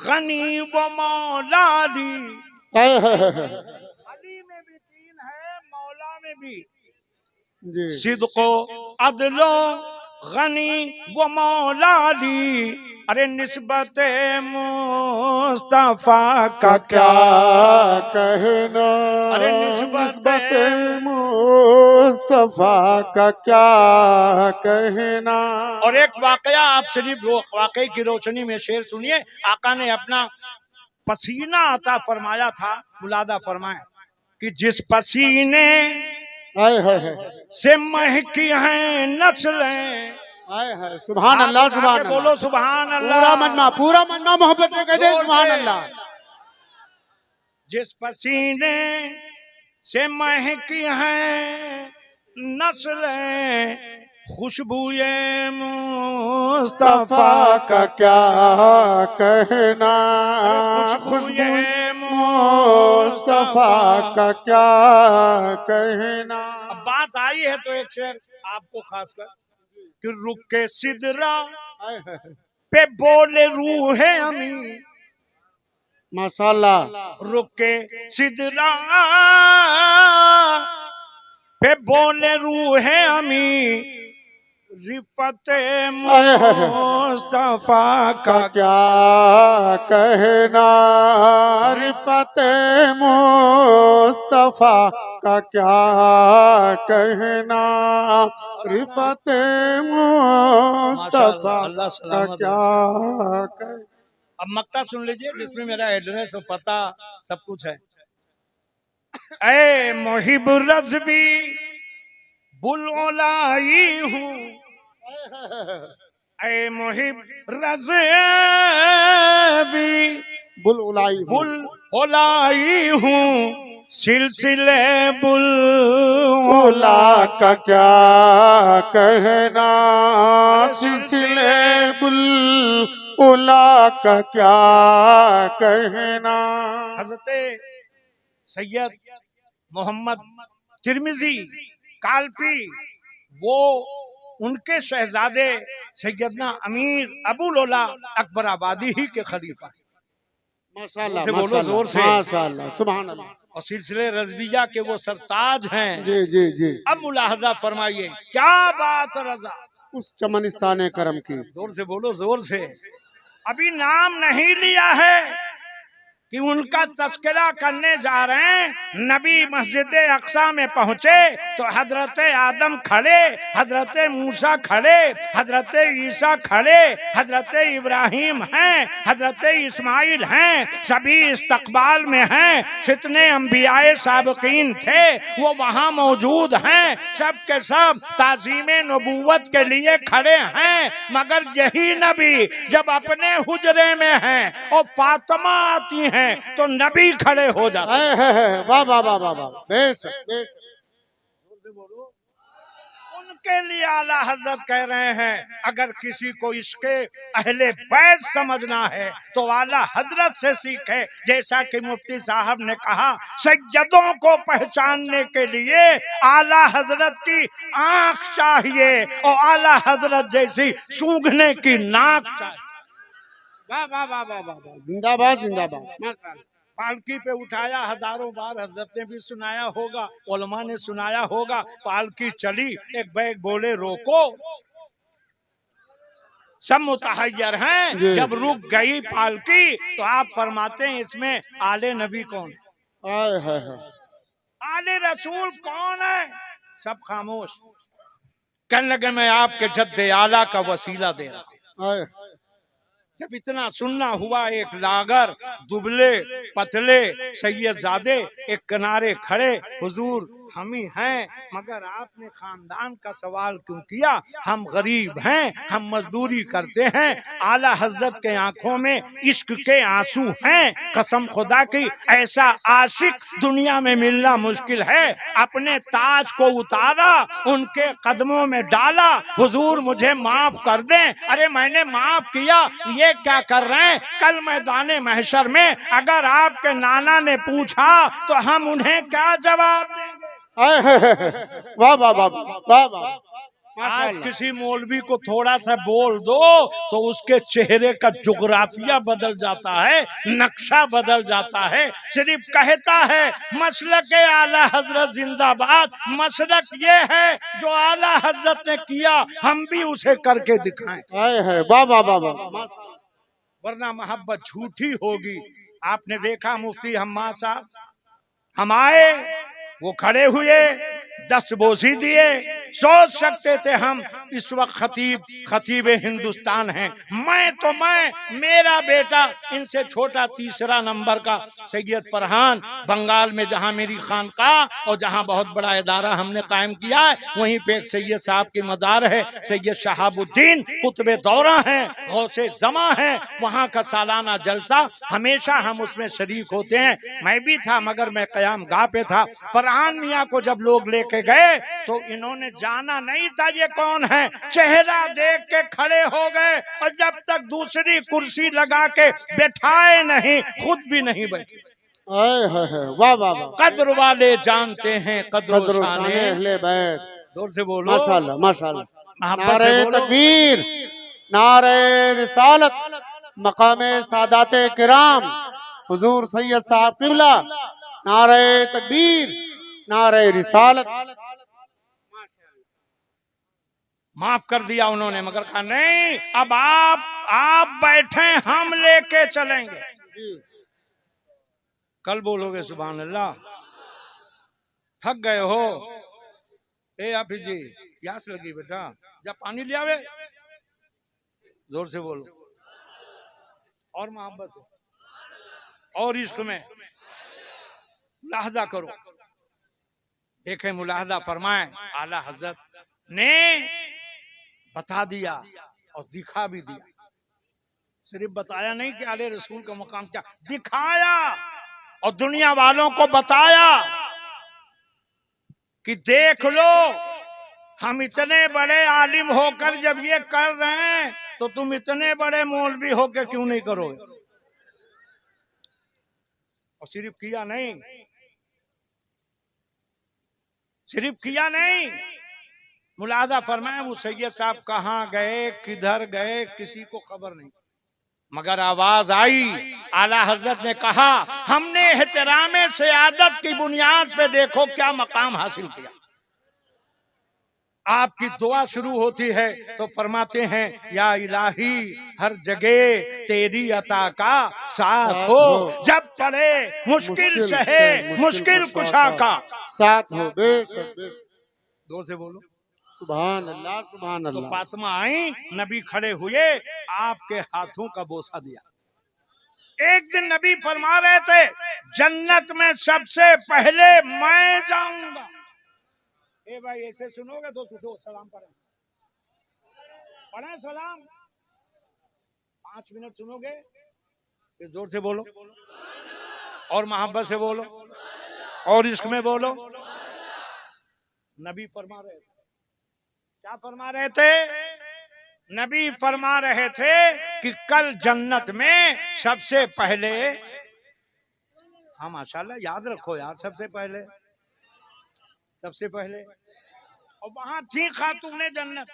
गनी व मौलाली, हाय हाय हाय हाय। अली में भी 3 है, मौला में भी। जी। सिद्को अदलो गनी व मौलाली, अरे निस्बत मुस्तफा का क्या कहना, अरे निस्बत मुस्तफा का क्या कहना। और एक वाकया आप शरीफ वाकई की रोशनी में शेर सुनिए। आका ने अपना पसीना अता फरमाया था, मुलादा फरमाए कि जिस पसीने हाय हाय हाय से महकी हैं नस्लें, हाय हाय। सुभान अल्लाह सुभान अल्लाह। बोलो सुभान पूरा मजमा अल्लाह। मोहब्बत से कह दे जोर सुभान से। अल्लाह। जिस पसीने से महकी हैं नस्लें, खुशबूए मुस्तफा का क्या कहना, खुशबूए मुस्तफा का क्या कहना। अब बात आई है तो एक शेर आपको खासकर कि रुक के सिदरा हाय हाय हाय। पे बोले रूहे अमी, माशाल्लाह। रुक के सिदरा पे बोले रूहे अमी, रिफते मुस्तफा का का क्या कहना, रिफत मुस्तफा का क्या कहना, रिफत मुस्तफा अल्लाह का सलामत क्या रहे। कहना। अब मक्ता सुन लीजिए जिसमें मेरा एड्रेस और पता सब कुछ है। ऐ मोहिब रज़वी बुलओलाई हूँ, ऐ मोहिब रज़वी बुलउलाई हूँ। बुलओलाई हूँ, सिलसिले बुलओला ओला का क्या कहना, सिलसिले बुल ओला का क्या कहना। हज़रत सैयद मोहम्मद तिरमिजी कालपी, वो उनके शहजादे सैयदना अमीर अबुल-ओला अकबर आबादी ही के खलीफा। माशाल्लाह से बोलो जोर से। माशाल्लाह सुभान अल्लाह। और सिलसिले रज़विया के वो सरताज हैं। जी जी जी। अब मुलाहजा फरमाइए, क्या बात रजा, उस चमनिस्तान करम की। जोर से बोलो, जोर से। अभी नाम नहीं लिया है कि उनका तस्करा करने जा रहे हैं। नबी मस्जिद अक्सा में पहुंचे तो हजरत आदम खड़े, हजरत मूसा खड़े, हजरत ईसा खड़े, हजरत इब्राहिम हैं, हजरत इस्माइल हैं, सभी इस्तकबाल में हैं। जितने अंबियाए साबिकीन थे वो वहां मौजूद हैं। सब के सब ताज़ीमे नबूवत के लिए खड़े हैं। मगर यही नबी जब अपने हुजरे में हैं और फातिमा आती हैं तो नबी खड़े हो जाते हैं। वाह वाह वाह वाह वाह, बेशक बेशक। उनके लिए आला हजरत कह रहे हैं, अगर किसी को इसके अहले बैत समझना है तो आला हजरत से सीखे। जैसा कि मुफ्ती साहब ने कहा, सैयदों को पहचानने के लिए आला हजरत की आंख चाहिए और आला हजरत जैसी सूंघने की नाक चाहिए। वाह वाह वाह वाह वाह, जिंदाबाद जिंदाबाद, माशाअल्लाह। पालकी पे उठाया हजारों बार, हजरत ने भी सुनाया होगा, उलमा ने सुनाया होगा। पालकी चली, एक बैग बोले रोको, सब मुतहय्यर हैं। जब रुक गई पालकी तो आप फरमाते हैं, इसमें आले नबी कौन, आले रसूल कौन है? सब खामोश। कहने लगे, मैं आपके जद्दे आला का वसीला दे रहा। जब इतना सुनना हुआ, एक लागर दुबले पतले सैयदजादे एक किनारे खड़े, हुजूर हम ही हैं, मगर आपने खानदान का सवाल क्यों किया? हम गरीब हैं, हम मजदूरी करते हैं। आला हजरत के आंखों में इश्क के आंसू हैं। कसम खुदा की, ऐसा आशिक दुनिया में मिलना मुश्किल है। अपने ताज को उतारा, उनके कदमों में डाला, हुजूर मुझे माफ कर दें। अरे मैंने माफ किया, ये क्या कर रहे हैं? कल मैदाने महशर में अगर आपके नाना ने पूछा तो हम उन्हें क्या जवाब देंगे? वाह वाह वाह वाह वाह। आज किसी मौलवी को थोड़ा सा बोल दो तो उसके चेहरे का जुगराफिया बदल जाता है, नक्शा बदल जाता है। सिर्फ कहता है मसलक आला हजरत जिंदाबाद। मसलक ये है जो आला हजरत ने किया, हम भी उसे करके दिखाएं। वाह वाह वाह वाह। वरना मोहब्बत झूठी होगी। आपने देखा मुफ्ती हम्मा साहब, हम आए, वो खड़े हुए, दस्तबोसी दिए। सोच सकते थे हम इस वक्त खतीब हिंदुस्तान हैं। मैं मेरा बेटा इनसे छोटा, तीसरा नंबर का सैयद फरहान, बंगाल में जहां मेरी खानकाह और जहां बहुत बड़ा इदारा हमने कायम किया है, वहीं पे एक सैयद साहब की मजार है, सैयद शहाबुद्दीन कुतुबे दौरा हैं, गौसे जमा हैं। वहां का सालाना जलसा, हमेशा हम उसमें शरीक होते हैं। मैं भी था, मगर मैं कयाम गाह पे था। फरहान मियाँ को जब लोग लेके गए तो इन्होंने जाना नहीं था ये कौन है। चेहरा देख के खड़े हो गए और जब तक दूसरी कुर्सी लगा के बैठाए नहीं, खुद भी नहीं बैठे। वाह वाह वाह। कद्र वाले जानते हैं कद्र शाने अहले बैत। जोर से बोलो, माशाअल्लाह माशाअल्लाह। मोहब्बत से नारे बोलो। तकबीर, नारे रिसालत, मकामे सादाते किराम, हुजूर सैयद साहब किबला। नारे तकबीर, नारे रिसालत। माफ कर दिया उन्होंने, मगर कहा नहीं, अब आप बैठे, हम लेके चलेंगे। कल बोलोगे सुभान अल्लाह। थक गए हो? ए हाफिज जी, प्यास लगी बेटा, जा पानी ले आवे। जोर से बोलो, और मोहब्बत से और इश्क में मुलाहजा करो। देखे, मुलाहजा फरमाए, आला हजरत ने बता दिया और दिखा भी दिया। सिर्फ बताया नहीं कि आले रसूल का मकाम क्या, दिखाया और दुनिया वालों को बताया कि देख लो, हम इतने बड़े आलिम होकर जब ये कर रहे हैं तो तुम इतने बड़े मौलवी होकर क्यों नहीं करोगे? और सिर्फ किया नहीं, मुलादा फरमाया, वो सैयद साहब कहाँ गए, किधर गए, किसी को खबर नहीं, मगर आवाज आई, आला हजरत ने कहा, हमने एहतरामे से आदत की बुनियाद पे देखो क्या मकाम हासिल किया। आपकी दुआ शुरू होती है तो फरमाते हैं, या इलाही हर जगह तेरी अता का साथ हो, जब पड़े मुश्किल सहे मुश्किल कुशा का साथ हो। बेशक बेशक। जोर से बोलो सुभान अल्लाह सुभान तो अल्लाह। फातिमा आई, नबी खड़े हुए, आपके हाथों का बोसा दिया। एक दिन नबी फरमा रहे थे, जन्नत में सबसे पहले मैं जाऊंगा। ए भाई ऐसे सुनोगे तो सलाम पढ़े, पढ़े सलाम। 5 मिनट सुनोगे फिर जोर से बोलो और मोहब्बत से बोलो और इश्क में बोलो। नबी फरमा रहे थे, क्या फरमा रहे थे? नबी फरमा रहे थे कि कल जन्नत में सबसे पहले, हाँ माशाल्लाह याद रखो यार, सबसे पहले और वहां थी खातूने जन्नत।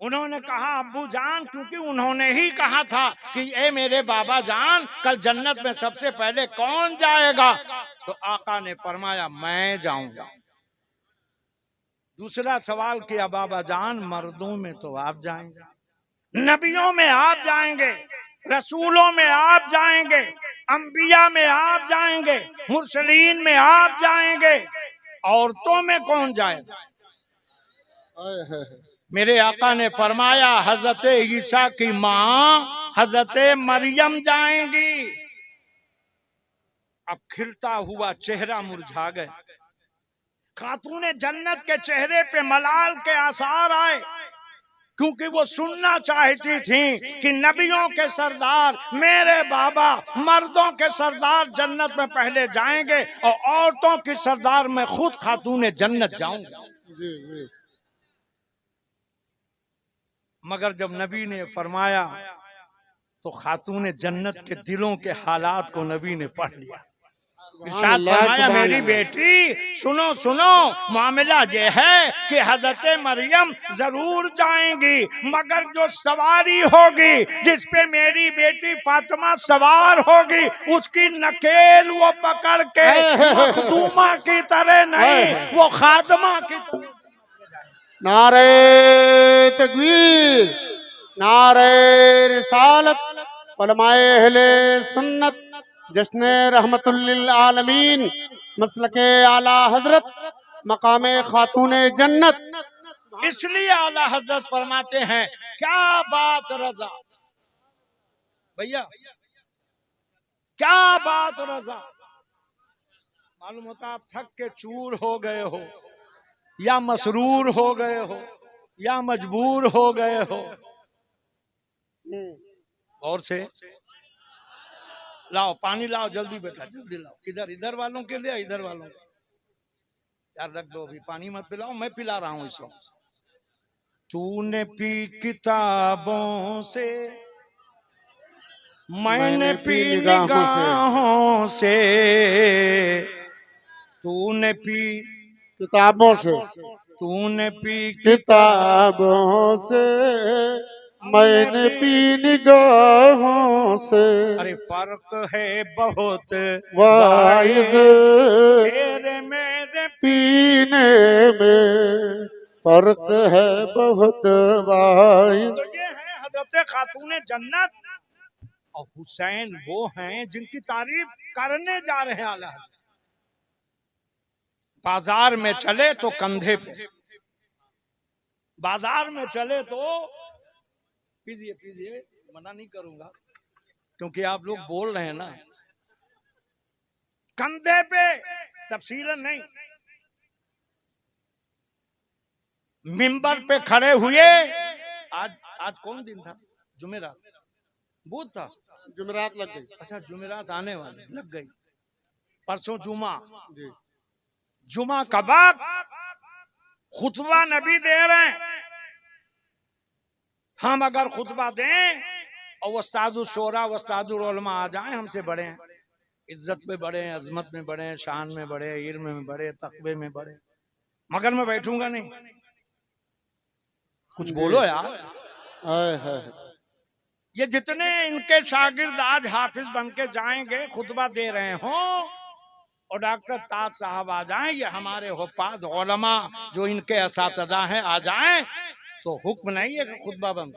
उन्होंने कहा, अब्बू जान, क्योंकि उन्होंने ही कहा था कि ए मेरे बाबा जान, कल जन्नत में सबसे पहले कौन जाएगा? तो आका ने फरमाया, मैं जाऊंगा। दूसरा सवाल किया, बाबा जान मर्दों में तो आप जाएंगे, नबियों में आप जाएंगे, रसूलों में आप जाएंगे, अंबिया में आप जाएंगे, मुरसलीन में आप जाएंगे, औरतों में कौन जाएगा? मेरे आका ने फरमाया, हजरत ईसा की माँ हजरत मरियम जाएंगी। अब खिलता हुआ चेहरा मुरझा गए। खातूने जन्नत के चेहरे पे मलाल के आसार आए, क्योंकि वो सुनना चाहती थी कि नबियों के सरदार मेरे बाबा मर्दों के सरदार जन्नत में पहले जाएंगे और औरतों की सरदार मैं खुद खातूने जन्नत जाऊंगा। मगर जब नबी ने फरमाया तो खातूने जन्नत के दिलों के हालात को नबी ने पढ़ लिया। इरशाद फरमाया, मेरी बेटी सुनो सुनो, मामला ये है कि हजरत मरियम जरूर जाएंगी, मगर जो सवारी होगी जिस पे मेरी बेटी फातिमा सवार होगी, उसकी नकेल वो पकड़ के मखदूमा की तरह नहीं, वो खातिमा की तरह। नारे तकबीर, नारे रिसालत, उलमाए अहले सुन्नत, जश्न रहमतुल्लिल आलमीन, मसलके आला हजरत, मकामे खातूने जन्नत। इसलिए आला हजरत फरमाते हैं, क्या बात रजा भैया, क्या बात रजा। मालूम होता आप थक के चूर हो गए हो, या मसरूर हो गए हो, या मजबूर हो गए हो। और से लाओ पानी लाओ, जल्दी बेटा जल्दी लाओ। इधर वालों के लिए, इधर वालों के यार रख दो, अभी पानी मत पिलाओ, मैं पिला रहा हूं इस वक्त। तूने पी किताबों से, मैंने पी निगाहों से, तूने पी किताबों से, तूने पी किताबों से, मैंने पी निगाहों से। अरे फर्क है बहुत वाइज तेरे मेरे पीने में, फर्क है बहुत वाइज। तो ये है हजरत खातूने जन्नत, और हुसैन वो हैं जिनकी तारीफ करने जा रहे हैं आला। बाजार में चले तो कंधे पे, बाजार में चले तो पीजिए पीजिए, मना नहीं करूंगा क्योंकि आप लोग बोल रहे हैं ना, कंधे पे, तफसीलन नहीं। मिंबर पे खड़े हुए, आज कौन दिन था? जुमेरात, बुध था, जुमेरात लग गई। अच्छा जुमेरात आने वाले लग गई, परसों जुमा। जी। जुमा का बाद खुतबा नबी दे रहे हैं। हम अगर खुतबा दें और वस्तादुल शोरा वस्तादुल उलमा आ जाएं, हमसे बड़े हैं, इज्जत में बड़े हैं, अजमत में बड़े हैं, शान में बड़े हैं, इल्म में बड़े, तकवे में बड़े, मगर मैं बैठूंगा नहीं। कुछ बोलो यार। ये जितने इनके शागिर्द आज हाफिज बन के जाएंगे, खुतबा दे रहे हों और डॉक्टर ताज साहब आ जाएं, ये हमारे हुफ्फाज उलमा जो इनके असातिज़ा हैं आ जाएं, तो हुक्म नहीं है कि खुतबा बंद।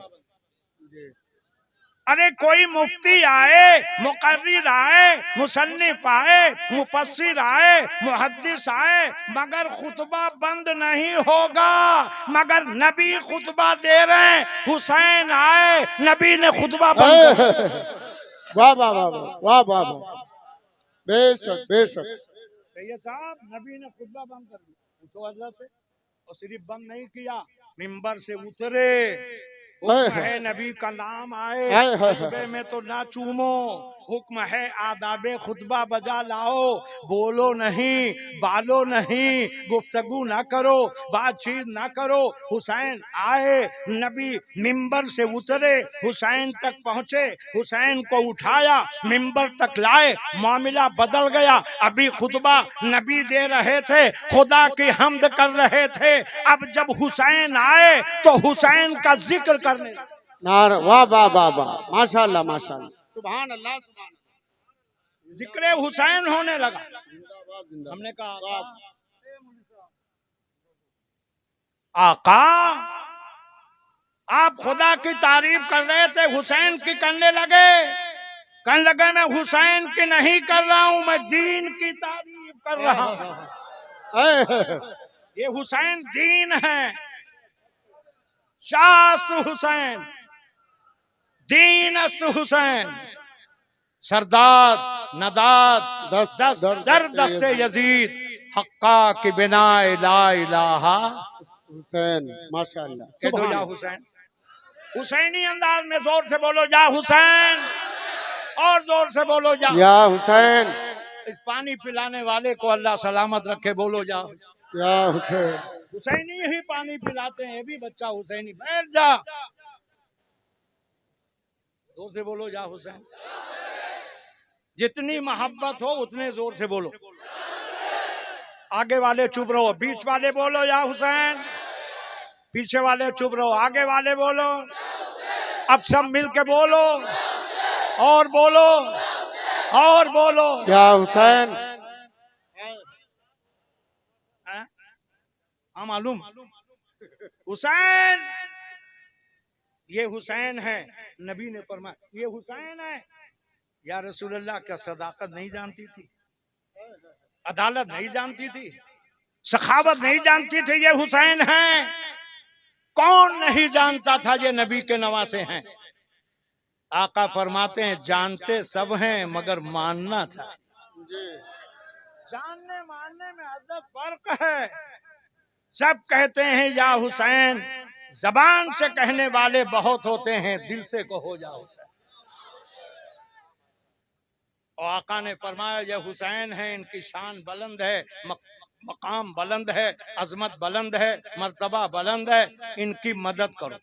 अरे कोई मुफ्ती आए, मुकर्रिर आए, मुसन्निफ आए, मुफस्सिर आए, मुहद्दिस आए, मगर खुतबा बंद नहीं होगा। मगर नबी खुतबा दे रहे हैं, हुसैन आए, नबी ने खुतबा बंद कर दिया। वाह वाह वाह वाह वाह वाह, बेशक बेशक। सैयद साहब, नबी ने खुतबा बंद कर दिया उस वजह से, और सिर्फ बंद नहीं किया, मिंबर से उतरे, हुक्म है नबी का नाम आए, खुतबे में तो ना चूमो, हुक्म है आदाबे खुतबा बजा लाओ, बोलो नहीं, बालो नहीं, गुफ्तगू ना करो, बातचीत ना करो। हुसैन आए, नबी मिंबर से उतरे, हुसैन तक पहुंचे, हुसैन को उठाया, मिंबर तक लाए, मामला बदल गया। अभी खुतबा नबी दे रहे थे, खुदा की हमद कर रहे थे, अब जब हुसैन आए तो हुसैन का जिक्र करने लगे। नार वाह वाह वाह वाह, माशाअल्लाह माशाअल्लाह, सुभान अल्लाह सुभान अल्लाह। जिक्र हुसैन होने लगा। जिंदाबाद जिंदाबाद। हमने कहा आका, आप खुदा की तारीफ कर रहे थे, हुसैन की करने लगे। कहने लगे मैं हुसैन की नहीं कर रहा हूं, मैं दीन की तारीफ कर रहा हूं। ये हुसैन दीन है, शास्तु हुसैन, दीन अस्तु हुसैन, सरदाद नदाद दस दस दर दस्ते यजीद, हक्का की बिना ला इलाहा हुसैन, माशाअल्लाह कह दो या सुभान। हुसैन। हुसैनी अंदाज में जोर से बोलो या हुसैन, और जोर से बोलो या हुसैन, इस पानी पिलाने वाले को अल्लाह सलामत रखे, बोलो जा। या हुसैन। हुसैनी ही पानी पिलाते हैं, ये भी बच्चा हुसैनी। बैठ जा, जोर से बोलो या हुसैन। जितनी मोहब्बत हो उतने जोर से बोलो। आगे वाले चुप रहो, बीच वाले बोलो या हुसैन, पीछे वाले चुप रहो, आगे वाले बोलो। अब सब मिल के बोलो, और बोलो, और बोलो। या हुसैन। हाँ मालूम, हुसैन, ये हुसैन है। नबी ने फरमाया ये हुसैन है। या रसूलुल्लाह का सदाकत नहीं जानती थी, अदालत नहीं जानती थी, सखावत नहीं जानती थी, ये हुसैन है। कौन नहीं जानता था ये नबी के नवासे हैं। आका फरमाते हैं जानते सब हैं मगर मानना था। जानने मानने में अदद फर्क है। सब कहते हैं या हुसैन, जबान से कहने वाले बहुत होते हैं, दिल से कहो या हुसैन। और आका ने फरमाया ये हुसैन है, इनकी शान बुलंद है, मकाम बुलंद है, अजमत बुलंद है, मर्तबा बुलंद है, इनकी मदद करो।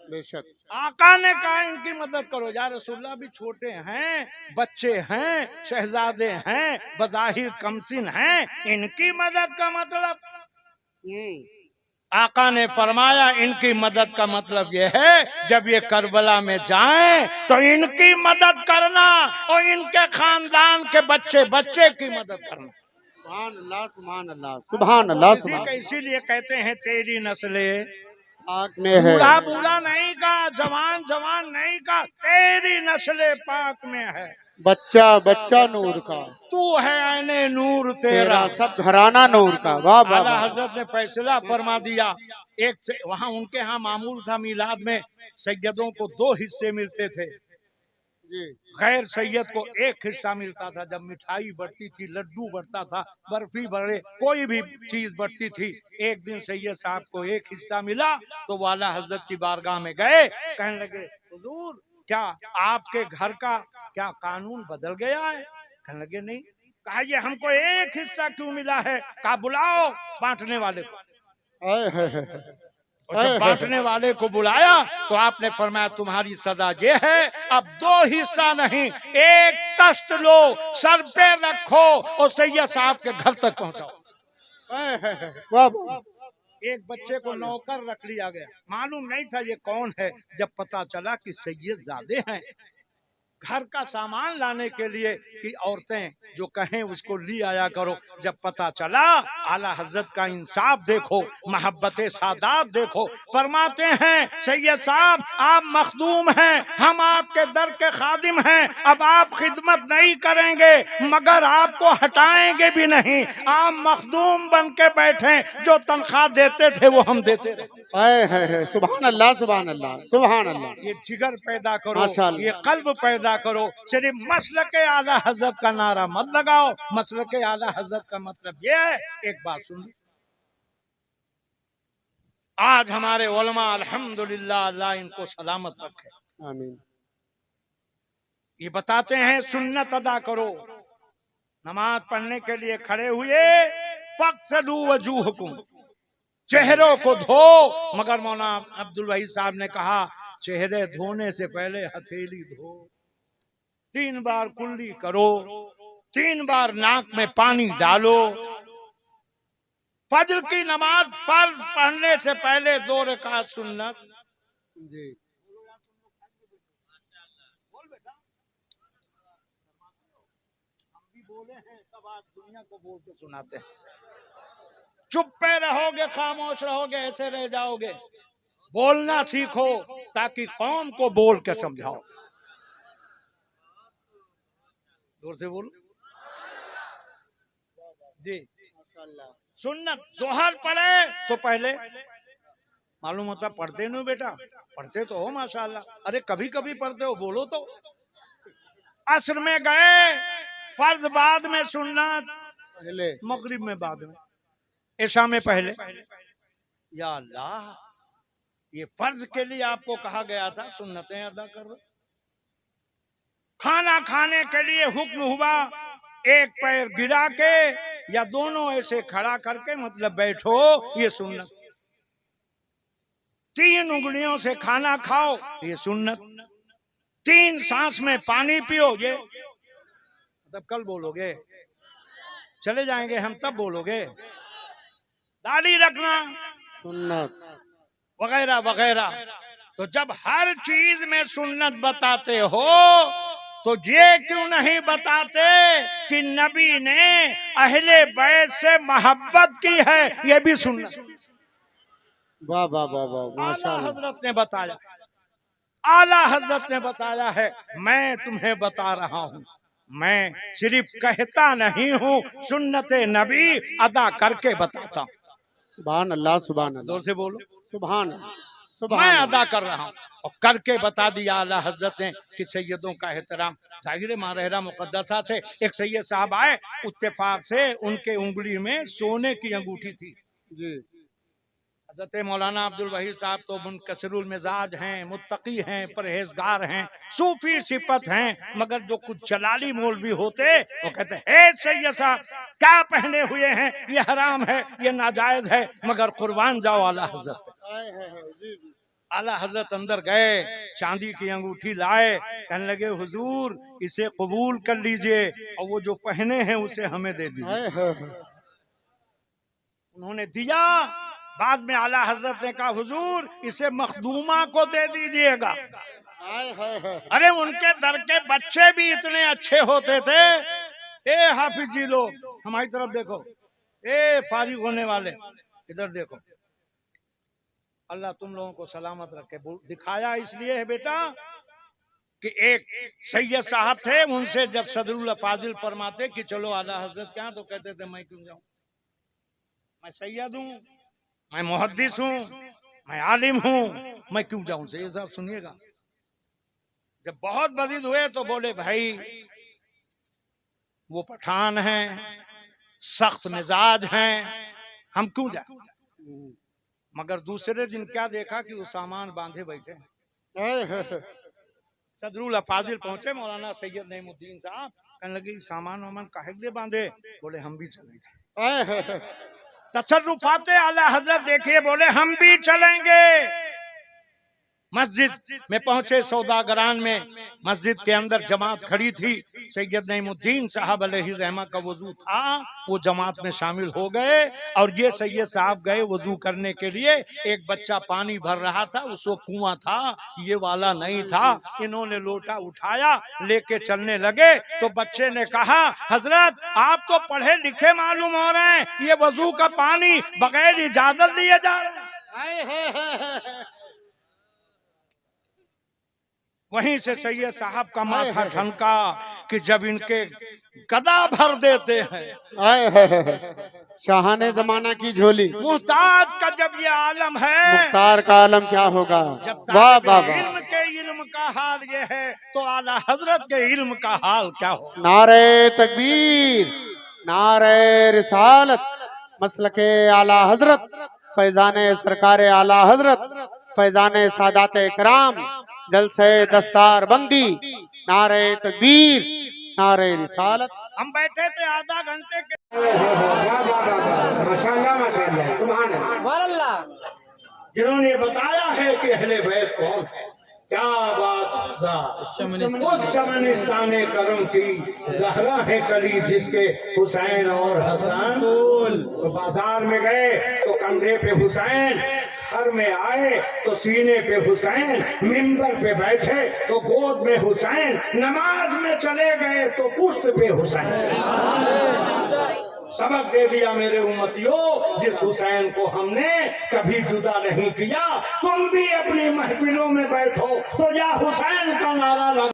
बेशक आका ने कहा इनकी मदद करो। या रसूलुल्लाह भी छोटे हैं, बच्चे हैं, शहजादे हैं, बज़ाहिर कमसिन हैं, इनकी मदद का मतलब। आका ने फरमाया इनकी मदद का मतलब यह है जब ये करबला में जाएं तो इनकी मदद करना और इनके खानदान के बच्चे बच्चे की मदद करना। सुभान अल्लाह सुभान अल्लाह सुभान अल्लाह सुभान। इसीलिए कहते हैं तेरी नस्ले पाक में है। बूढ़ा बूढ़ा नहीं का, जवान जवान नहीं का, तेरी नस्ले पाक में है। बच्चा बच्चा नूर का, तू है ऐने नूर तेरा, सब घराना नूर का। वाह वाह आला वाह। हजरत ने फैसला फरमा दिया। एक से वहाँ उनके यहाँ मामूल था मीलाद में सैयदों को 2 हिस्से मिलते थे, गैर सैयद को 1 हिस्सा मिलता था। जब मिठाई बढ़ती थी, लड्डू बढ़ता था, बर्फी बढ़े, कोई भी चीज बढ़ती थी, एक दिन सैयद साहब को 1 हिस्सा मिला तो वो आला हजरत की बारगाह में गए, कहने लगे हुजूर क्या आपके घर का क्या कानून बदल गया है? कहने लगे नहीं। कहा ये हमको 1 हिस्सा क्यों मिला है? कहा बुलाओ बांटने वाले को। और जब बांटने वाले को बुलाया तो आपने फरमाया तुम्हारी सजा ये है, अब 2 हिस्सा नहीं 1 तश्त लो, सर पे रखो और सैयद साहब के घर तक पहुंचाओ। एक बच्चे को नौकर रख लिया गया, मालूम नहीं था ये कौन है। जब पता चला कि सैयदजादे हैं, घर का सामान लाने के लिए कि औरतें जो कहें उसको ली आया करो। जब पता चला, आला हजरत का इंसाफ देखो, मोहब्बत सादात देखो। फरमाते हैं सैयद साहब आप मखदूम हैं, हम आपके दर के खादिम हैं, अब आप खिदमत नहीं करेंगे मगर आपको हटाएंगे भी नहीं। आप मखदूम बन के बैठे, जो तनख्वाह देते थे वो हम देते रहे। है सुभान अल्लाह सुभान अल्लाह सुभान अल्लाह। ये जिगर पैदा करो, माशाअल्लाह। ये कल्ब पैदा करो। सिर्फ मसलके आला हजरत का नारा मत लगाओ। मसलके आला हजरत का मतलब ये है, एक बात सुन, आज हमारे उलमा अल्हम्दुलिल्लाह, अल्लाह इनको सलामत रखे, आमीन। ये बताते हैं सुन्नत अदा करो। नमाज पढ़ने के लिए खड़े हुए, फक्सलू वजूहकुम, चेहरों को धो। मगर मौलाना अब्दुल वहीद साहब ने कहा चेहरे धोने से पहले हथेली धो, 3 बार कुल्ली करो, 3 बार नाक में पानी डालो। फज्र की नमाज फर्ज पढ़ने से पहले 2 रकात सुन्नत। जी हम भी बोले हैं, सब आज दुनिया को बोल के सुनाते हैं। चुप पे रहोगे, खामोश रहोगे, ऐसे रह जाओगे। बोलना सीखो ताकि कौम को बोल के समझाओ। जोर से बोलो जी। सुन्नत जोहर पढ़े तो पहले मालूम होता पढ़ते नहीं बेटा, पढ़ते तो हो माशाल्लाह, अरे कभी कभी पढ़ते हो, बोलो तो। असर में गए, फर्ज बाद में, सुन्नत पहले, मगरिब में बाद में, ऐशा में पहले। या अल्लाह, ये फर्ज के लिए आपको कहा गया था, सुन्नतें अदा करो। खाना खाने के लिए हुक्म हुआ, एक पैर गिरा के या दोनों ऐसे खड़ा करके, मतलब बैठो, ये सुन्नत। 3 उंगलियों से खाना खाओ, ये सुन्नत। 3 सांस में पानी पियो, ये मतलब कल बोलोगे, चले जाएंगे हम तब बोलोगे। दाढ़ी रखना सुन्नत वगैरह वगैरह। तो जब हर चीज में सुन्नत बताते हो तो ये क्यों नहीं बताते कि नबी ने अहले बैत से मोहब्बत की है, ये भी सुन्नत। वाह वाह वाह वाह आला माशाअल्लाह। हजरत ने बताया, आला हजरत ने बताया है। मैं तुम्हें बता रहा हूँ, मैं सिर्फ कहता नहीं हूँ, सुन्नत नबी अदा करके बताता हूँ। सुभान अल्लाह सुभान अल्लाह। जोर से बोलो, सुभान मैं सुभान अदा कर रहा हूँ और करके बता दिया आला हजरत ने कि सैयदों का एहतराम। जाहिर मारहरा मुकद्दसा से एक सैयद साहब आए, इत्तेफाक से उनके उंगली में सोने की अंगूठी थी। जी हजरत मौलाना अब्दुल वहीद साहब तो मुनकसिरुल मिजाज हैं, मुत्तकी हैं, परहेजगार हैं, सूफी सिफत हैं, मगर जो कुछ जलाली मौलवी होते वो कहते हैं ए सैयद साहब क्या पहने हुए हैं, ये हराम है, ये नाजायज है, मगर कुर्बान जाओ आला हजरत। जी जी। आला हजरत अंदर गए, चांदी की अंगूठी लाए, कहने लगे हुजूर इसे कबूल कर लीजिए और वो जो पहने हैं उसे हमें दे दीजिए। उन्होंने दिया। बाद में आला हजरत ने कहा हुजूर इसे मखदूमा को दे दीजिएगा। अरे उनके दर के बच्चे भी इतने अच्छे होते थे। ए हाफिज जी लोग हमारी तरफ देखो, ए फारिग होने वाले इधर देखो, अल्लाह तुम लोगों को सलामत रखे। दिखाया इसलिए है बेटा कि एक सैयद साहब थे, उनसे जब सदरुल फाजिल फरमाते कि चलो आला हजरत के यहाँ, तो कहते थे मैं क्यों जाऊं, मैं सैयद हूँ, मैं मुहद्दिस हूँ, मैं आलिम हूँ, मैं क्यों जाऊं। से ये सब सुनिएगा। जब बहुत बजीद हुए तो बोले भाई वो पठान हैं, सख्त मिजाज हैं, हम क्यों जाए। मगर दूसरे दिन क्या देखा कि वो सामान बांधे बैठे। सदरुल फाजिल पहुंचे, मौलाना सैयद नईमुद्दीन साहब, कहने लगे सामान वामान काहे के लिए बांधे। बोले हम भी चले थे। तसर्रुफाते आला हजरत देखिए, बोले हम भी चलेंगे। मस्जिद में पहुंचे, सौदागरान में मस्जिद के अंदर जमात खड़ी थी। सैयद नईमुद्दीन साहब अलैहि रहमा का वजू था, वो जमात में शामिल हो गए। और ये सैयद साहब गए वजू करने के लिए। एक बच्चा पानी भर रहा था, उसको कुआं था, ये वाला नहीं था। इन्होंने लोटा उठाया, लेके चलने लगे तो बच्चे ने कहा, हजरत आप तो पढ़े लिखे मालूम हो रहे हैं, ये वजू का पानी बगैर इजाजत दिए जा रहा है। वहीं से सैयद साहब का माथा ठनका कि जब इनके गदा भर देते हैं। शाहाने जमाना की झोली, मुहताज का जब ये आलम है, मुख्तार का आलम क्या होगा। जब वाह बाबा, इल्म के इल्म का हाल ये है तो आला हजरत के इल्म का हाल क्या हो। नारे तकबीर, नारे रिसालत, मसलके आला हजरत, फैजाने सरकारे आला हजरत, फैजाने सादात कराम, जलसे दस्तार बंदी, नारे तकबीर, नारे रिसालत। हम बैठे थे आधा घंटे के, माशाल्लाह माशाल्लाह, सुभान अल्लाह। जिन्होंने बताया है कि अहले बैत कौन है। क्या बात, उस चमनिस्तान करम की जहरा है करीब, जिसके हुसैन और हसन। तो बाजार में गए तो कंधे पे हुसैन, घर में आए तो सीने पे हुसैन, मिंबर पे बैठे तो गोद में हुसैन, नमाज में चले गए तो पुश्त पे हुसैन। सबक दे दिया मेरे उम्मतियों, जिस हुसैन को हमने कभी जुदा नहीं किया। तुम भी अपनी महफिलों में बैठो तो या हुसैन का नारा लगा।